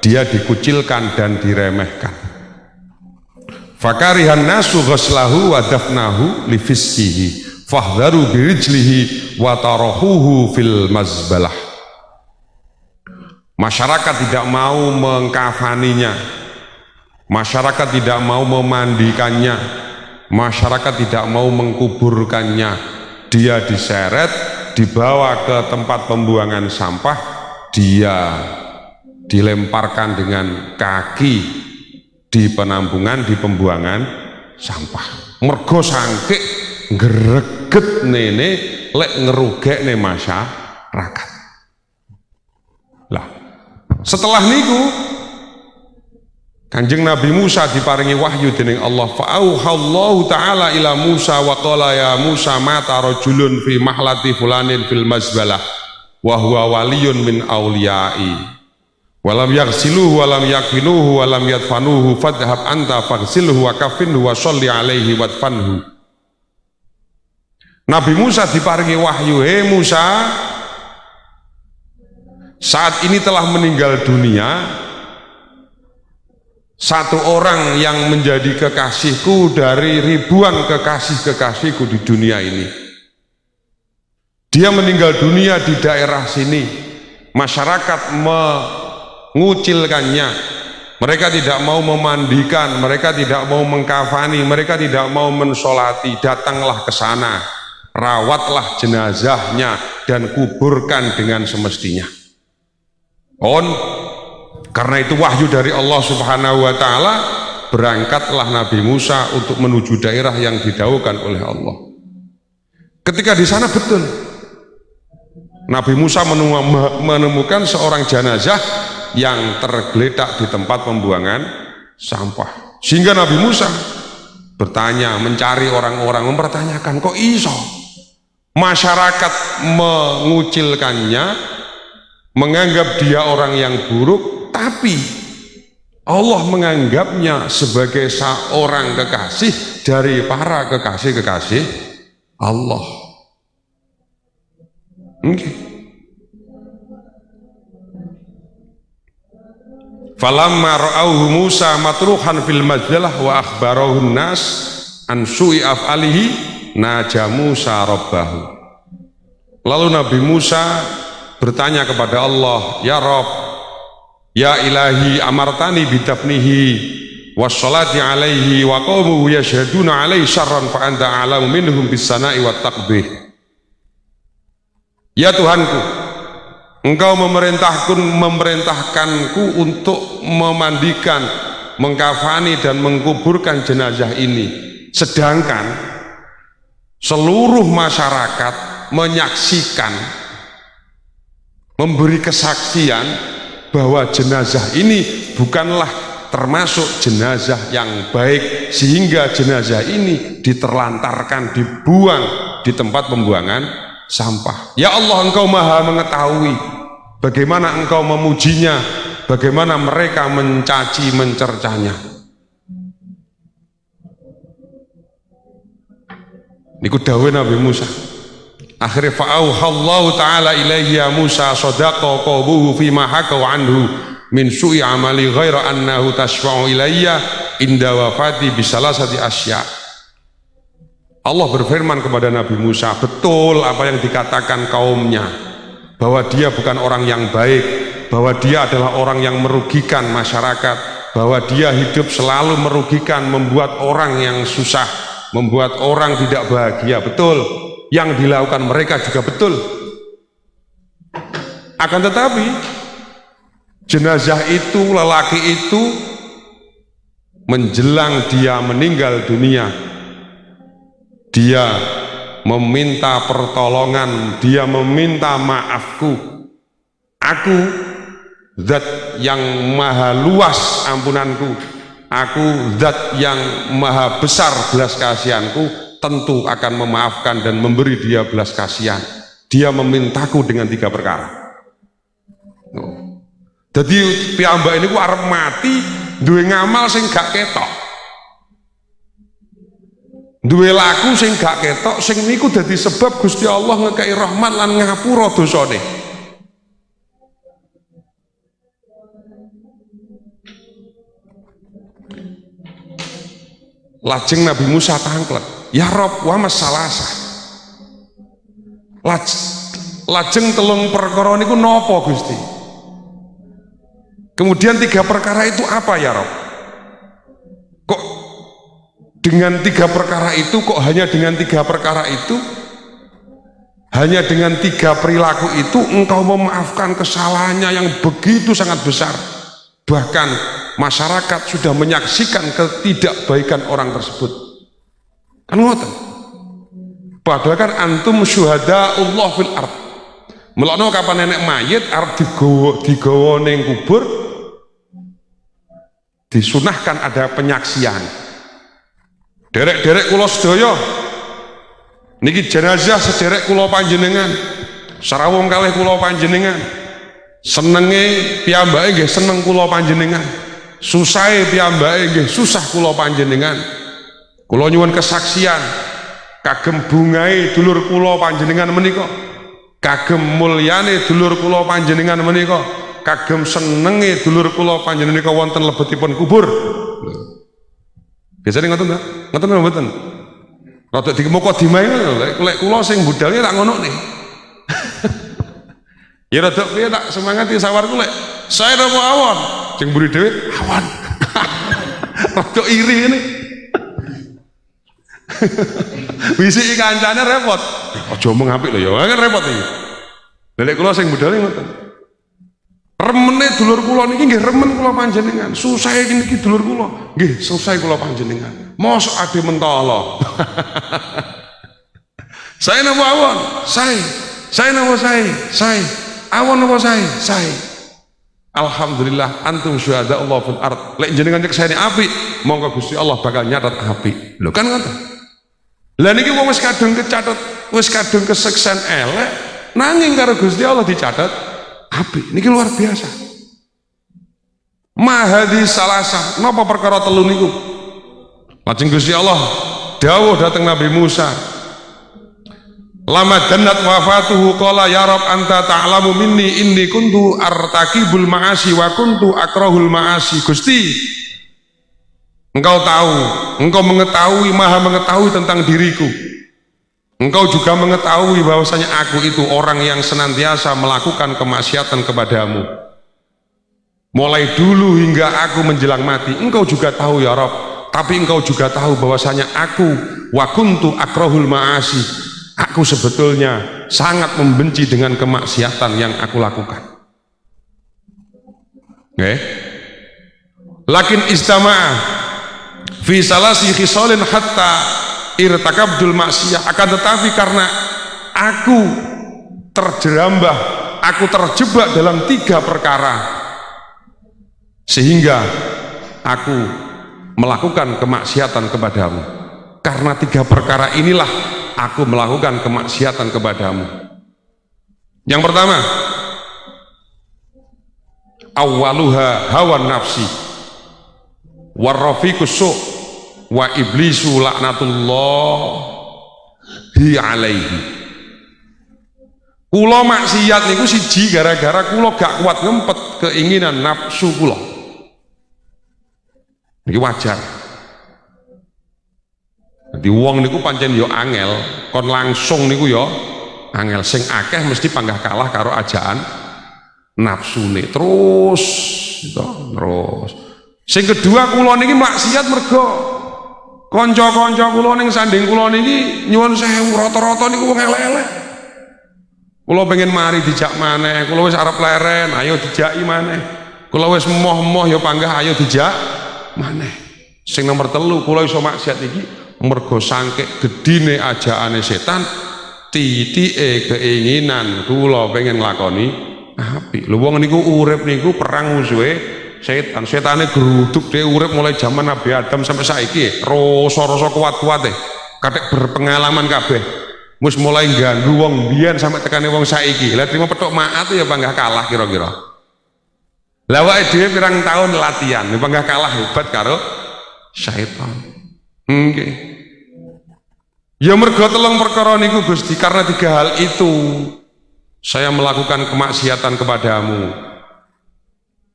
S2: dia dikucilkan dan diremehkan. Fakarihan nasu ghaslahu wa dafnahu li fiskihi fahdharu birijlihi wa tarahuhu fil mazbalah. Masyarakat tidak mau mengkafaninya, masyarakat tidak mau memandikannya, masyarakat tidak mau mengkuburkannya. Dia diseret, dibawa ke tempat pembuangan sampah, dia dilemparkan dengan kaki di penampungan, di pembuangan sampah. Mergo sangke greget nene lek ngerugekne masyarakat. Lah, setelah niku Kanjeng Nabi Musa diparingi wahyu dening Allah. Fa'auhallahu ta'ala ila Musa wa qala ya Musa mata rajulun fi mahlati fulanin fil mazbalah wa huwa waliyun min awliyai. Walam yaghsiluhu walam yakfinuhu walam yadfanuhu fadhhab anta faghsilhu wa kafinhu wa sholli alaihi wadfanhu. Nabi Musa diparingi wahyu, "Hei Musa, saat ini telah meninggal dunia satu orang yang menjadi kekasihku dari ribuan kekasih-kekasihku di dunia ini. Dia meninggal dunia di daerah sini. Masyarakat mengucilkannya. Mereka tidak mau memandikan, mereka tidak mau mengkafani, mereka tidak mau mensolati. Datanglah ke sana, rawatlah jenazahnya dan kuburkan dengan semestinya." Karena itu wahyu dari Allah Subhanahu wa taala, berangkatlah Nabi Musa untuk menuju daerah yang didahulukan oleh Allah. Ketika di sana betul Nabi Musa menemukan seorang jenazah yang tergeletak di tempat pembuangan sampah. Sehingga Nabi Musa bertanya, mencari orang-orang, mempertanyakan, kok iso masyarakat mengucilkannya, menganggap dia orang yang buruk, tapi Allah menganggapnya sebagai seorang kekasih dari para kekasih-kekasih Allah. Falamma ra'auhu Musa matruhan fil majdalah wa akhbarahu nas an su'i af'alihi naja Musa rabbahu. Lalu Nabi Musa bertanya kepada Allah, "Ya Rabb, ya ilahi amartani bidafnihi wassalati alaihi wa qaumuhu yashhaduna alaihi syarran fa anta a'lamu minhum bis-sana'i wat taqbih." Ya Tuhanku, Engkau memerintahkanku untuk memandikan, mengkafani dan mengkuburkan jenazah ini, sedangkan seluruh masyarakat menyaksikan, memberi kesaksian bahwa jenazah ini bukanlah termasuk jenazah yang baik, sehingga jenazah ini diterlantarkan, dibuang di tempat pembuangan sampah. Ya Allah, Engkau maha mengetahui bagaimana Engkau memujinya, bagaimana mereka mencaci mencercanya. Niku dawuh Nabi Musa. Akhirnya fa'auhallahu ta'ala ilaihi ya Musa sadaqa qawbuhu fima hakau anhu min su'i amali ghaira annahu tashfa'u ilayya inda wafati bisalasati asya. Allah berfirman kepada Nabi Musa, betul apa yang dikatakan kaumnya, bahwa dia bukan orang yang baik, bahwa dia adalah orang yang merugikan masyarakat, bahwa dia hidup selalu merugikan, membuat orang yang susah, membuat orang tidak bahagia. Betul, yang dilakukan mereka juga betul. Akan tetapi jenazah itu, lelaki itu, menjelang dia meninggal dunia, dia meminta pertolongan, dia meminta maafku. Aku zat yang maha luas ampunanku, aku zat yang maha besar belas kasihanku, tentu akan memaafkan dan memberi dia belas kasihan. Dia memintaku dengan 3 perkara. Jadi piyambak ini ku arep mati duwe ngamal sing gak ketok, duwe laku sing gak ketok, sing niku dadi sebab Gusti Allah ngekei rahmat lan ngapura dosane. Lajeng Nabi Musa tangklet, ya Rob wa masalasa. Lajeng 3 perkara niku napa Gusti? Kemudian 3 perkara itu apa ya Rob? Kok dengan 3 perkara itu, kok hanya dengan 3 perkara itu, hanya dengan 3 perilaku itu engkau memaafkan kesalahannya yang begitu sangat besar, bahkan masyarakat sudah menyaksikan ketidakbaikan orang tersebut. Kan ngoten. Padahal kan antum syuhadaullah fil ard. Melokno kapan nenek mayit arep digawa ning kubur, disunahkan ada penyaksian. Derek-derek kula sedaya niki jenazah sederek kula panjenengan, sarawung kalih kula panjenengan. Senenge piyambake nggih seneng kula panjenengan, susahe piyambake nggih susah kula panjenengan. Kula nyuwun kesaksian kagem bungae dulur kula panjenengan menika, kagem mulyane dulur kula panjenengan menika, kagem senenge dulur kula panjenengan menika wonten lebetipun kubur. Biasane ngoten ta? Ngoten napa mboten? Rada dimukadimah lek kula sing budalnya tak ngono nih. Ya rada piye tak semangati sawarku lek saya napa awon, sing mburi dhewe awon. Rada iri ini. Wisiki kancane repot. Aja omong apik lho ya, kan repot iki. Lek kula sing budalnya ngoten. Remene dulur kula niki nggih remen kula panjenengan. Susah niki dulur kula. Nggih, susah kula panjenengan. Mosok ade mentolo. Saya napa awon? Saya napa saya. Awon napa saya. Alhamdulillah antum syuhada Allah fil ard. Lek jenengan nyekseni apik, monggo Gusti Allah bakal nyatet apik. Lho kan ngoten. Lah niki wong wis kadung kecatet, wis kadung keseksen elek, nanging karo Gusti Allah dicatet apik. Niki luar biasa. Mahadi salasa, napa perkara telu niku? Lajeng Gusti Allah dawuh dhateng Nabi Musa, lama dannat wafatuhu qala ya rab anta ta'lamu minni inni kuntu artakibul ma'asi wa kuntu akrahul ma'asi. Gusti, engkau tahu, engkau mengetahui, maha mengetahui tentang diriku. Engkau juga mengetahui bahwasanya aku itu orang yang senantiasa melakukan kemaksiatan kepadamu. Mulai dulu hingga aku menjelang mati, engkau juga tahu ya Rabb. Tapi engkau juga tahu bahwasanya aku wa kuntu akrahul ma'asi. Aku sebetulnya sangat membenci dengan kemaksiatan yang aku lakukan. Okay. Lakin istama'a fi salasi khisalin hatta irtakabdul maksiyah. Akan tetapi karena aku terjerambah, aku terjebak dalam 3 perkara, sehingga aku melakukan kemaksiatan kepadamu. Karena 3 perkara inilah aku melakukan kemaksiatan kepadamu. Yang pertama, awwaluha hawan nafsi warrafiqus su' wa iblisu laknatullahi alaihi. Kula maksiat niku siji gara-gara kula gak kuat ngempet keinginan nafsu kula. Niki wajar. Jadi wong niku pancen yo angel, kon langsung niku yo angel. Sing akeh mesti panggah kalah karo ajaan nafsune. Terus terus. Sing kedua kula niki maksiat mergo kanca-kanca kula ning sanding kula niki nyuwun sewu rata-rata niku wong elek-elek. Kula pengen mari dijak maneh, kula wis arep leren, ayo dijaki maneh. Kula wis moh-moh ya panggah ayo dijak maneh. Sing nomor 3 kula iso maksiat iki mergo sangkek gedine ajaane setan, titike keinginan kula pengen nglakoni apik. Lho wong niku urip niku perang musuhe setan. Setane geruduk dhewe urip mulai zaman Nabi Adam sampai saiki. Rasa-rasa kuat-kuate, kathek berpengalaman kabeh. Mus mulai ganggu wong biyen sampai tekane wong saiki. Lah trimo petuk maat ya panggah kalah kira-kira. Lah awake dhewe pirang tahun latihan, panggah kalah hebat karo setan. Nggih. Ya mergo 3 perkara niku Gusti, karena 3 hal itu saya melakukan kemaksiatan kepadamu.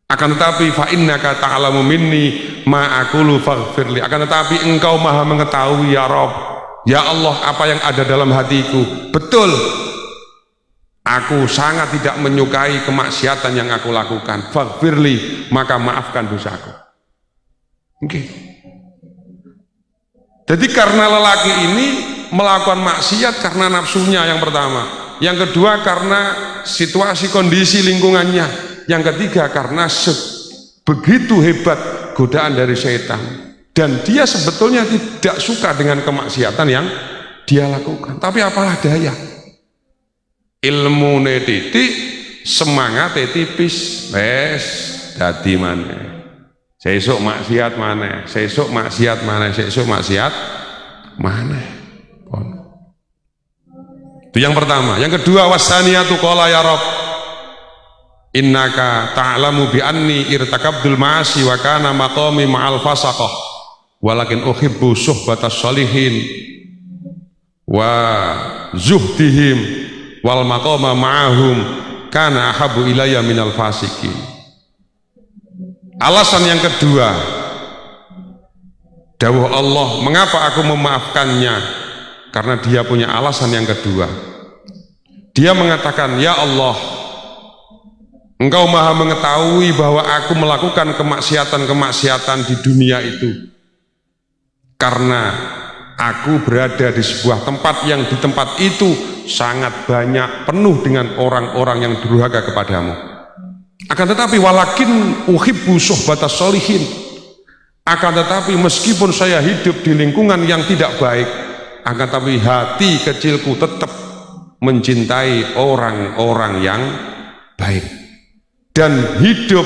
S2: Akan tetapi fa innaka ta'lamu minni ma aqulu faghfirli. Akan tetapi engkau maha mengetahui ya Rabb, ya Allah, apa yang ada dalam hatiku. Betul, aku sangat tidak menyukai kemaksiatan yang aku lakukan. Faghfirli, maka maafkan dosaku. Oke. Jadi karena lelaki ini melakukan maksiat karena nafsunya yang pertama, yang kedua karena situasi kondisi lingkungannya, yang ketiga karena begitu hebat godaan dari setan, dan dia sebetulnya tidak suka dengan kemaksiatan yang dia lakukan. Tapi apalah daya, ilmu titik, semangat tipis, dadi maneh. Sesuk maksiat maneh, sesuk maksiat maneh, sesuk maksiat maneh. Itu yang pertama. Yang kedua, wasaniyatu qala ya Rabb innaka ta'lamu bi anni irtakabdul ma'asi wa kana maqami ma'al fasaqah walakin uhibbu suhbatas sholihin wa zuhdihim wal maqama ma'ahum kana ahabu ilayya minal fasikin. Alasan yang kedua, dawuh Allah, mengapa aku memaafkannya? Karena dia punya alasan yang kedua. Dia mengatakan, ya Allah, Engkau maha mengetahui bahwa aku melakukan kemaksiatan-kemaksiatan di dunia itu karena aku berada di sebuah tempat yang di tempat itu sangat banyak penuh dengan orang-orang yang durhaka kepadamu. Akan tetapi walakin uhibbu suhbatas sholihin, akan tetapi meskipun saya hidup di lingkungan yang tidak baik, akan tetapi hati kecilku tetap mencintai orang-orang yang baik. Dan hidup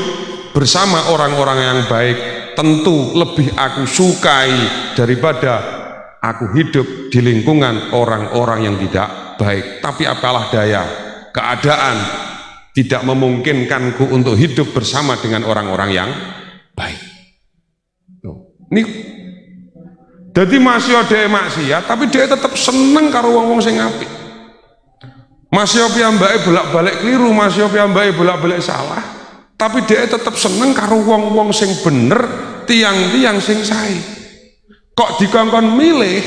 S2: bersama orang-orang yang baik tentu lebih aku sukai daripada aku hidup di lingkungan orang-orang yang tidak baik. Tapi apalah daya, keadaan tidak memungkinkanku untuk hidup bersama dengan orang-orang yang baik. Ini jadi masih ada maksiat, tapi dia tetap seneng karo wong-wong sing apik. Masih piyambake bolak-balik keliru, masih piyambake bolak-balik salah, tapi dia tetap seneng karo wong-wong sing bener, tiang-tiang sing sae. Kok dikongkon milih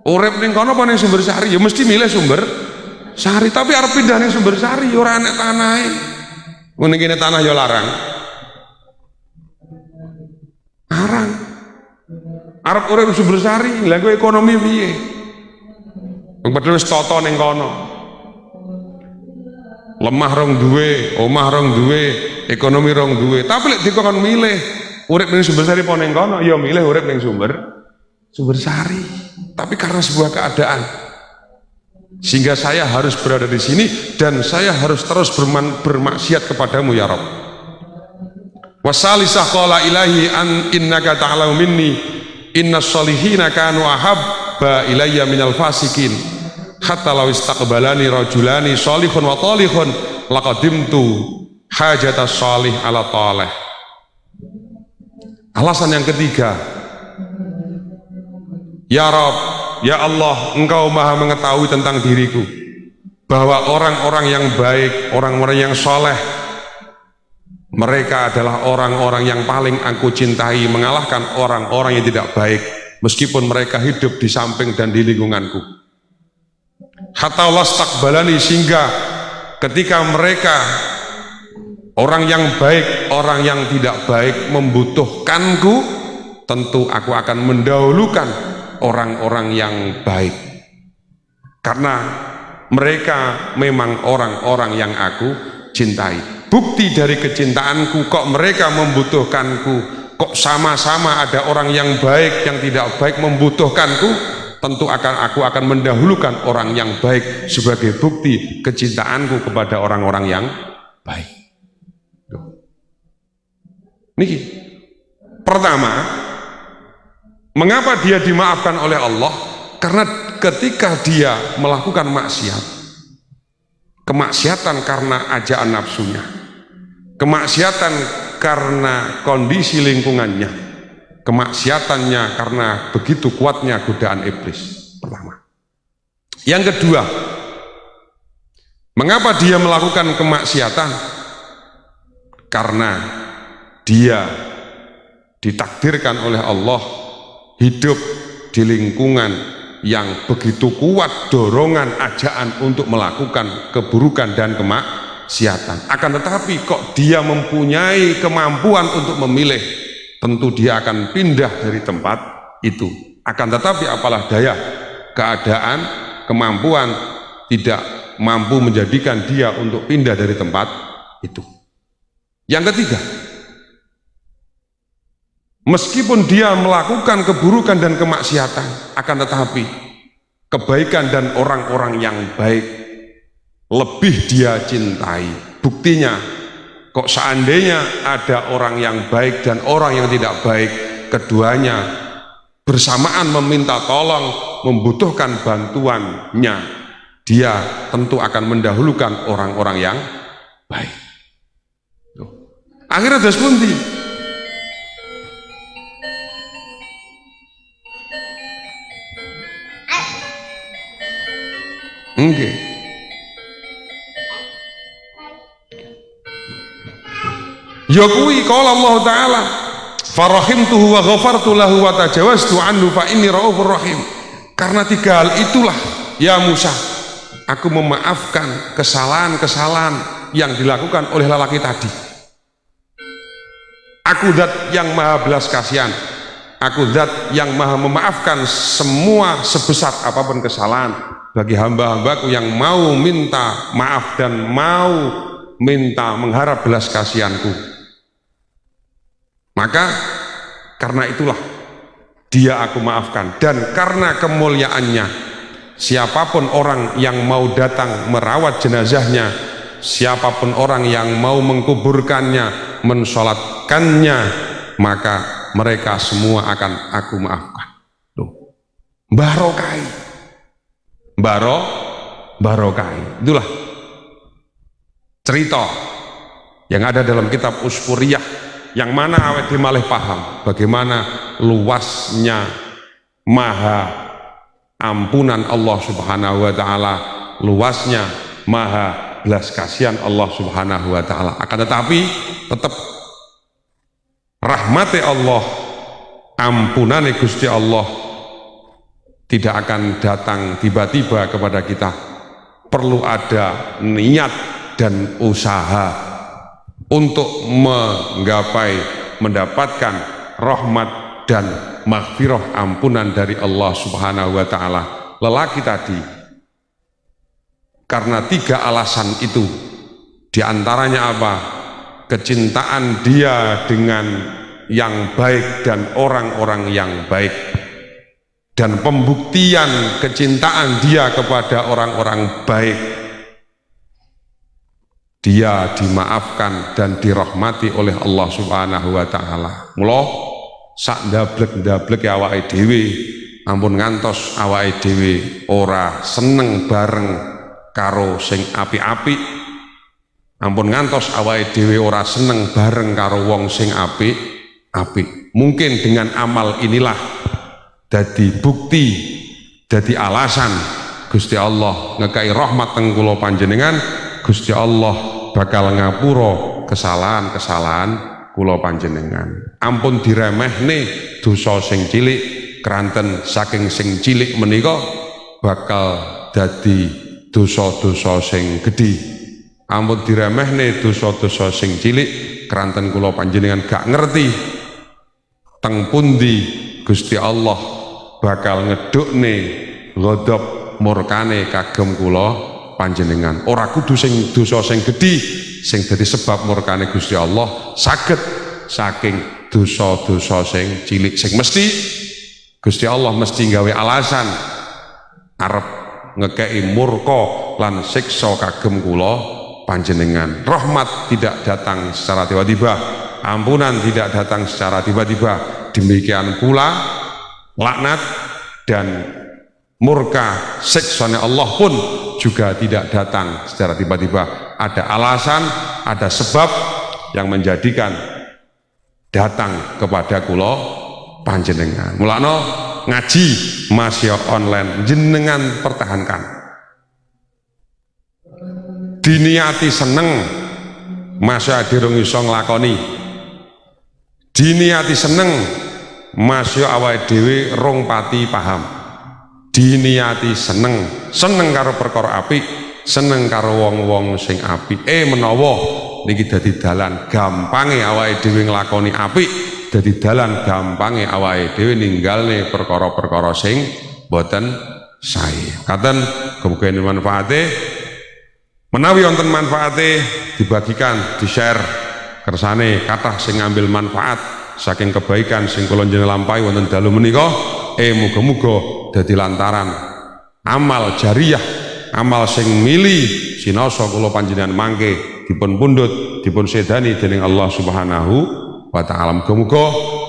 S2: urip ning kono apa ning Sumbersari, ya mesti milih Sumbersari, tapi arep pindah ning Sumbersari ya ora enek tanahe. Ngene kene tanah ya larang. Larang. Arep urip Sumbersari, lha kok ekonomi piye? Padahal wis tata ning kono. Lemah rong duwe, omah rong duwe, ekonomi rong duwe. Tapi lek dikon milih urip ning Sumbersari apa ning kono, ya milih urip ning Sumbersari. Tapi karena sebuah keadaan, sehingga saya harus berada di sini dan saya harus terus bermaksiat kepadamu ya Rabb. Wasalisah qala ilahi an innaka ta'lamu minni innas solihina kanu ahabba ilayya minal fasikin hatta law istaqbalani rajulani solihun wa talihun laqadimtu hajatas solih ala talih. Alasan yang ketiga, ya Rabb, ya Allah, Engkau maha mengetahui tentang diriku bahwa orang-orang yang baik, orang-orang yang soleh, mereka adalah orang-orang yang paling aku cintai, mengalahkan orang-orang yang tidak baik, meskipun mereka hidup di samping dan di lingkunganku. Hatta lastaqbalani, sehingga ketika mereka, orang yang baik, orang yang tidak baik membutuhkanku, tentu aku akan mendahulukan orang-orang yang baik, karena mereka memang orang-orang yang aku cintai. Bukti dari kecintaanku, kok mereka membutuhkanku, kok sama-sama ada orang yang baik, yang tidak baik membutuhkanku, tentu aku akan mendahulukan orang yang baik sebagai bukti kecintaanku kepada orang-orang yang baik. Niki pertama, mengapa dia dimaafkan oleh Allah? Karena ketika dia melakukan maksiat, kemaksiatan karena ajaan nafsunya, kemaksiatan karena kondisi lingkungannya, kemaksiatannya karena begitu kuatnya godaan iblis. Pertama. Yang kedua, mengapa dia melakukan kemaksiatan? Karena dia ditakdirkan oleh Allah hidup di lingkungan yang begitu kuat dorongan ajaan untuk melakukan keburukan dan kemaksiatan. Akan tetapi kok dia mempunyai kemampuan untuk memilih, tentu dia akan pindah dari tempat itu. Akan tetapi apalah daya, keadaan, kemampuan tidak mampu menjadikan dia untuk pindah dari tempat itu. Yang ketiga, meskipun dia melakukan keburukan dan kemaksiatan, akan tetapi kebaikan dan orang-orang yang baik lebih dia cintai. Buktinya Kok seandainya ada orang yang baik dan orang yang tidak baik, keduanya bersamaan meminta tolong, membutuhkan bantuannya, dia tentu akan mendahulukan orang-orang yang baik. Akhirnya dos pundi? Nggih. Ya kuwi qala Allah taala farahimtuhu wa ghafartu lahu wa tajawaztu anhu fa inni raufur rahim. Karena tiga hal itulah ya Musa, aku memaafkan kesalahan-kesalahan yang dilakukan oleh lelaki tadi. Aku zat yang maha belas kasihan, aku zat yang maha memaafkan semua sebesar apapun kesalahan bagi hamba-hambaku yang mau minta maaf dan mau minta mengharap belas kasihanku. Maka karena itulah dia aku maafkan, dan karena kemuliaannya siapapun orang yang mau datang merawat jenazahnya, siapapun orang yang mau mengkuburkannya, mensolatkannya, maka mereka semua akan aku maafkan. Tuh, barokai, itulah cerita yang ada dalam kitab Usfuriyah, yang mana awet malih paham bagaimana luasnya maha ampunan Allah subhanahu wa ta'ala, luasnya maha belas kasihan Allah subhanahu wa ta'ala. Akan tetapi tetap rahmati Allah, ampunane Gusti Allah tidak akan datang tiba-tiba kepada kita. Perlu ada niat dan usaha untuk menggapai, mendapatkan rahmat dan maghfirah, ampunan dari Allah subhanahu wa ta'ala. Lelaki tadi karena tiga alasan itu, diantaranya apa? Kecintaan dia dengan yang baik dan orang-orang yang baik, dan pembuktian kecintaan dia kepada orang-orang baik, dia dimaafkan dan dirahmati oleh Allah subhanahu wa ta'ala. Mula sak ndablek-ndablek awake dhewe, ampun ngantos awake dhewe ora seneng bareng karo sing apik-apik, ampun ngantos awake dhewe ora seneng bareng karo wong sing apik-apik. Mungkin dengan amal inilah dadi bukti, dadi alasan Gusti Allah ngekai rahmat teng kula panjenengan. Gusti Allah bakal ngapura kesalahan-kesalahan kula panjenengan. Ampun diremehne dosa sing cilik, kranten saking sing cilik menika bakal dadi dosa-dosa sing gedhi. Ampun diremehne dosa-dosa sing cilik, kranten kula panjenengan gak ngerti teng pundi Gusti Allah bakal ngedukne ghadab murkane kagem kula panjenengan. Ora kudu sing dosa sing gedhi sing dadi sebab murkane Gusti Allah, saged saking dosa-dosa sing cilik sing mesti Gusti Allah mesti gawe alasan arep ngekei murka lan siksa kagem kula panjenengan. Rahmat tidak datang secara tiba-tiba, ampunan tidak datang secara tiba-tiba. Demikian pula laknat dan murka siksane Allah pun juga tidak datang secara tiba-tiba. Ada alasan, ada sebab yang menjadikan datang kepada kula panjenengan. Mulane ngaji masya online jenengan pertahankan. Diniati seneng masya dirung iso nglakoni. Diniati seneng masya awake dhewe rong pati paham. Diniati seneng karo perkara apik, seneng karo wong-wong sing apik. Menawa niki dadi dalan gampange awake dhewe nglakoni apik, dadi dalan gampange awake dhewe ninggalne perkara-perkara sing boten sae. Katen kemugen manfaate, menawi wonten manfaate dibagikan, di-share kersane kathah sing ngambil manfaat saking kebaikan sing kula njenengan lampahi wonten dalu menika. Muga-muga dadi lantaran amal jariyah, amal sing mili sinasa kula panjenengan mangke dipun pundhut, dipun sedani dening Allah Subhanahu wa taala. Muga-muga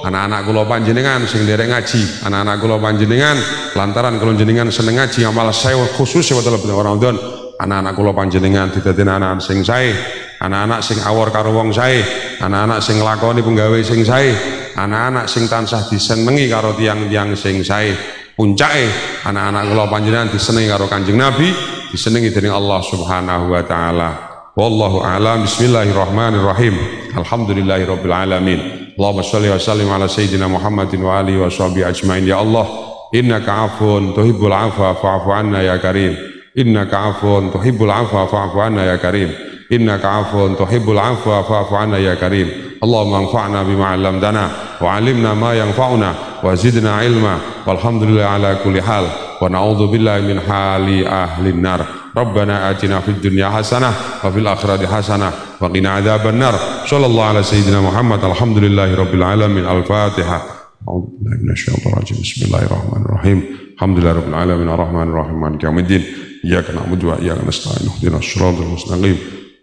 S2: anak-anak kula panjenengan sing nderek ngaji, anak-anak kula panjenengan lantaran kula jenengan seneng ngaji amal saya khusus wektu bulan Ramadan, anak-anak kula panjenengan didadekne anak-anak sing sae, anak-anak sing awor karo wong sae, anak-anak sing nglakoni penggawe sing sae, anak-anak sing tansah disenengi karo tiang-tiang sing sae. Puncake anak-anak kula panjenengan disenengi karo Kanjeng Nabi, disenengi dening Allah Subhanahu wa taala. Wallahu a'lam. Bismillahirrahmanirrahim. Alhamdulillahirabbil alamin. Allahumma shalli wa sallim ala sayyidina Muhammadin wa alihi wa sahbihi ajmain. Ya Allah, innaka 'afuwun tuhibbul 'afwa fa'fu 'anna ya karim. Innaka 'afuwun tuhibbul 'afwa fa'fu 'anna ya karim. Innaka 'afuwun tuhibbul 'afwa fa'fu 'anna ya karim. Allahumma anfa'na bima 'allamtana wa 'allimna ma yanfa'una wa zidna 'ilma. Walhamdulillah ala kulli hal. Wa na'udzu billahi min hali ahlin nar. Rabbana atina fid dunya hasanah wa fil akhirati hasanah wa qina adzaban nar. Shallallahu ala sayyidina Muhammad. Alhamdulillahi rabbil alamin. Al-Fatihah. A'udzu billahi minasyaitonir rajim. Bismillahirrahmanirrahim. Alhamdulillahi rabbil alamin arrahmanir rahim maliki yaumiddin. Iyyaka na'budu wa iyyaka nasta'in. Ihdinas siratal mustaqim.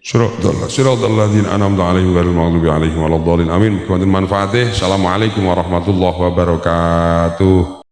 S2: Siratal ladzina an'amta 'alaihim ghairil maghdubi 'alaihim waladdallin. Amin. Muga-muga manfaatih. Assalamualaikum warahmatullahi wabarakatuh.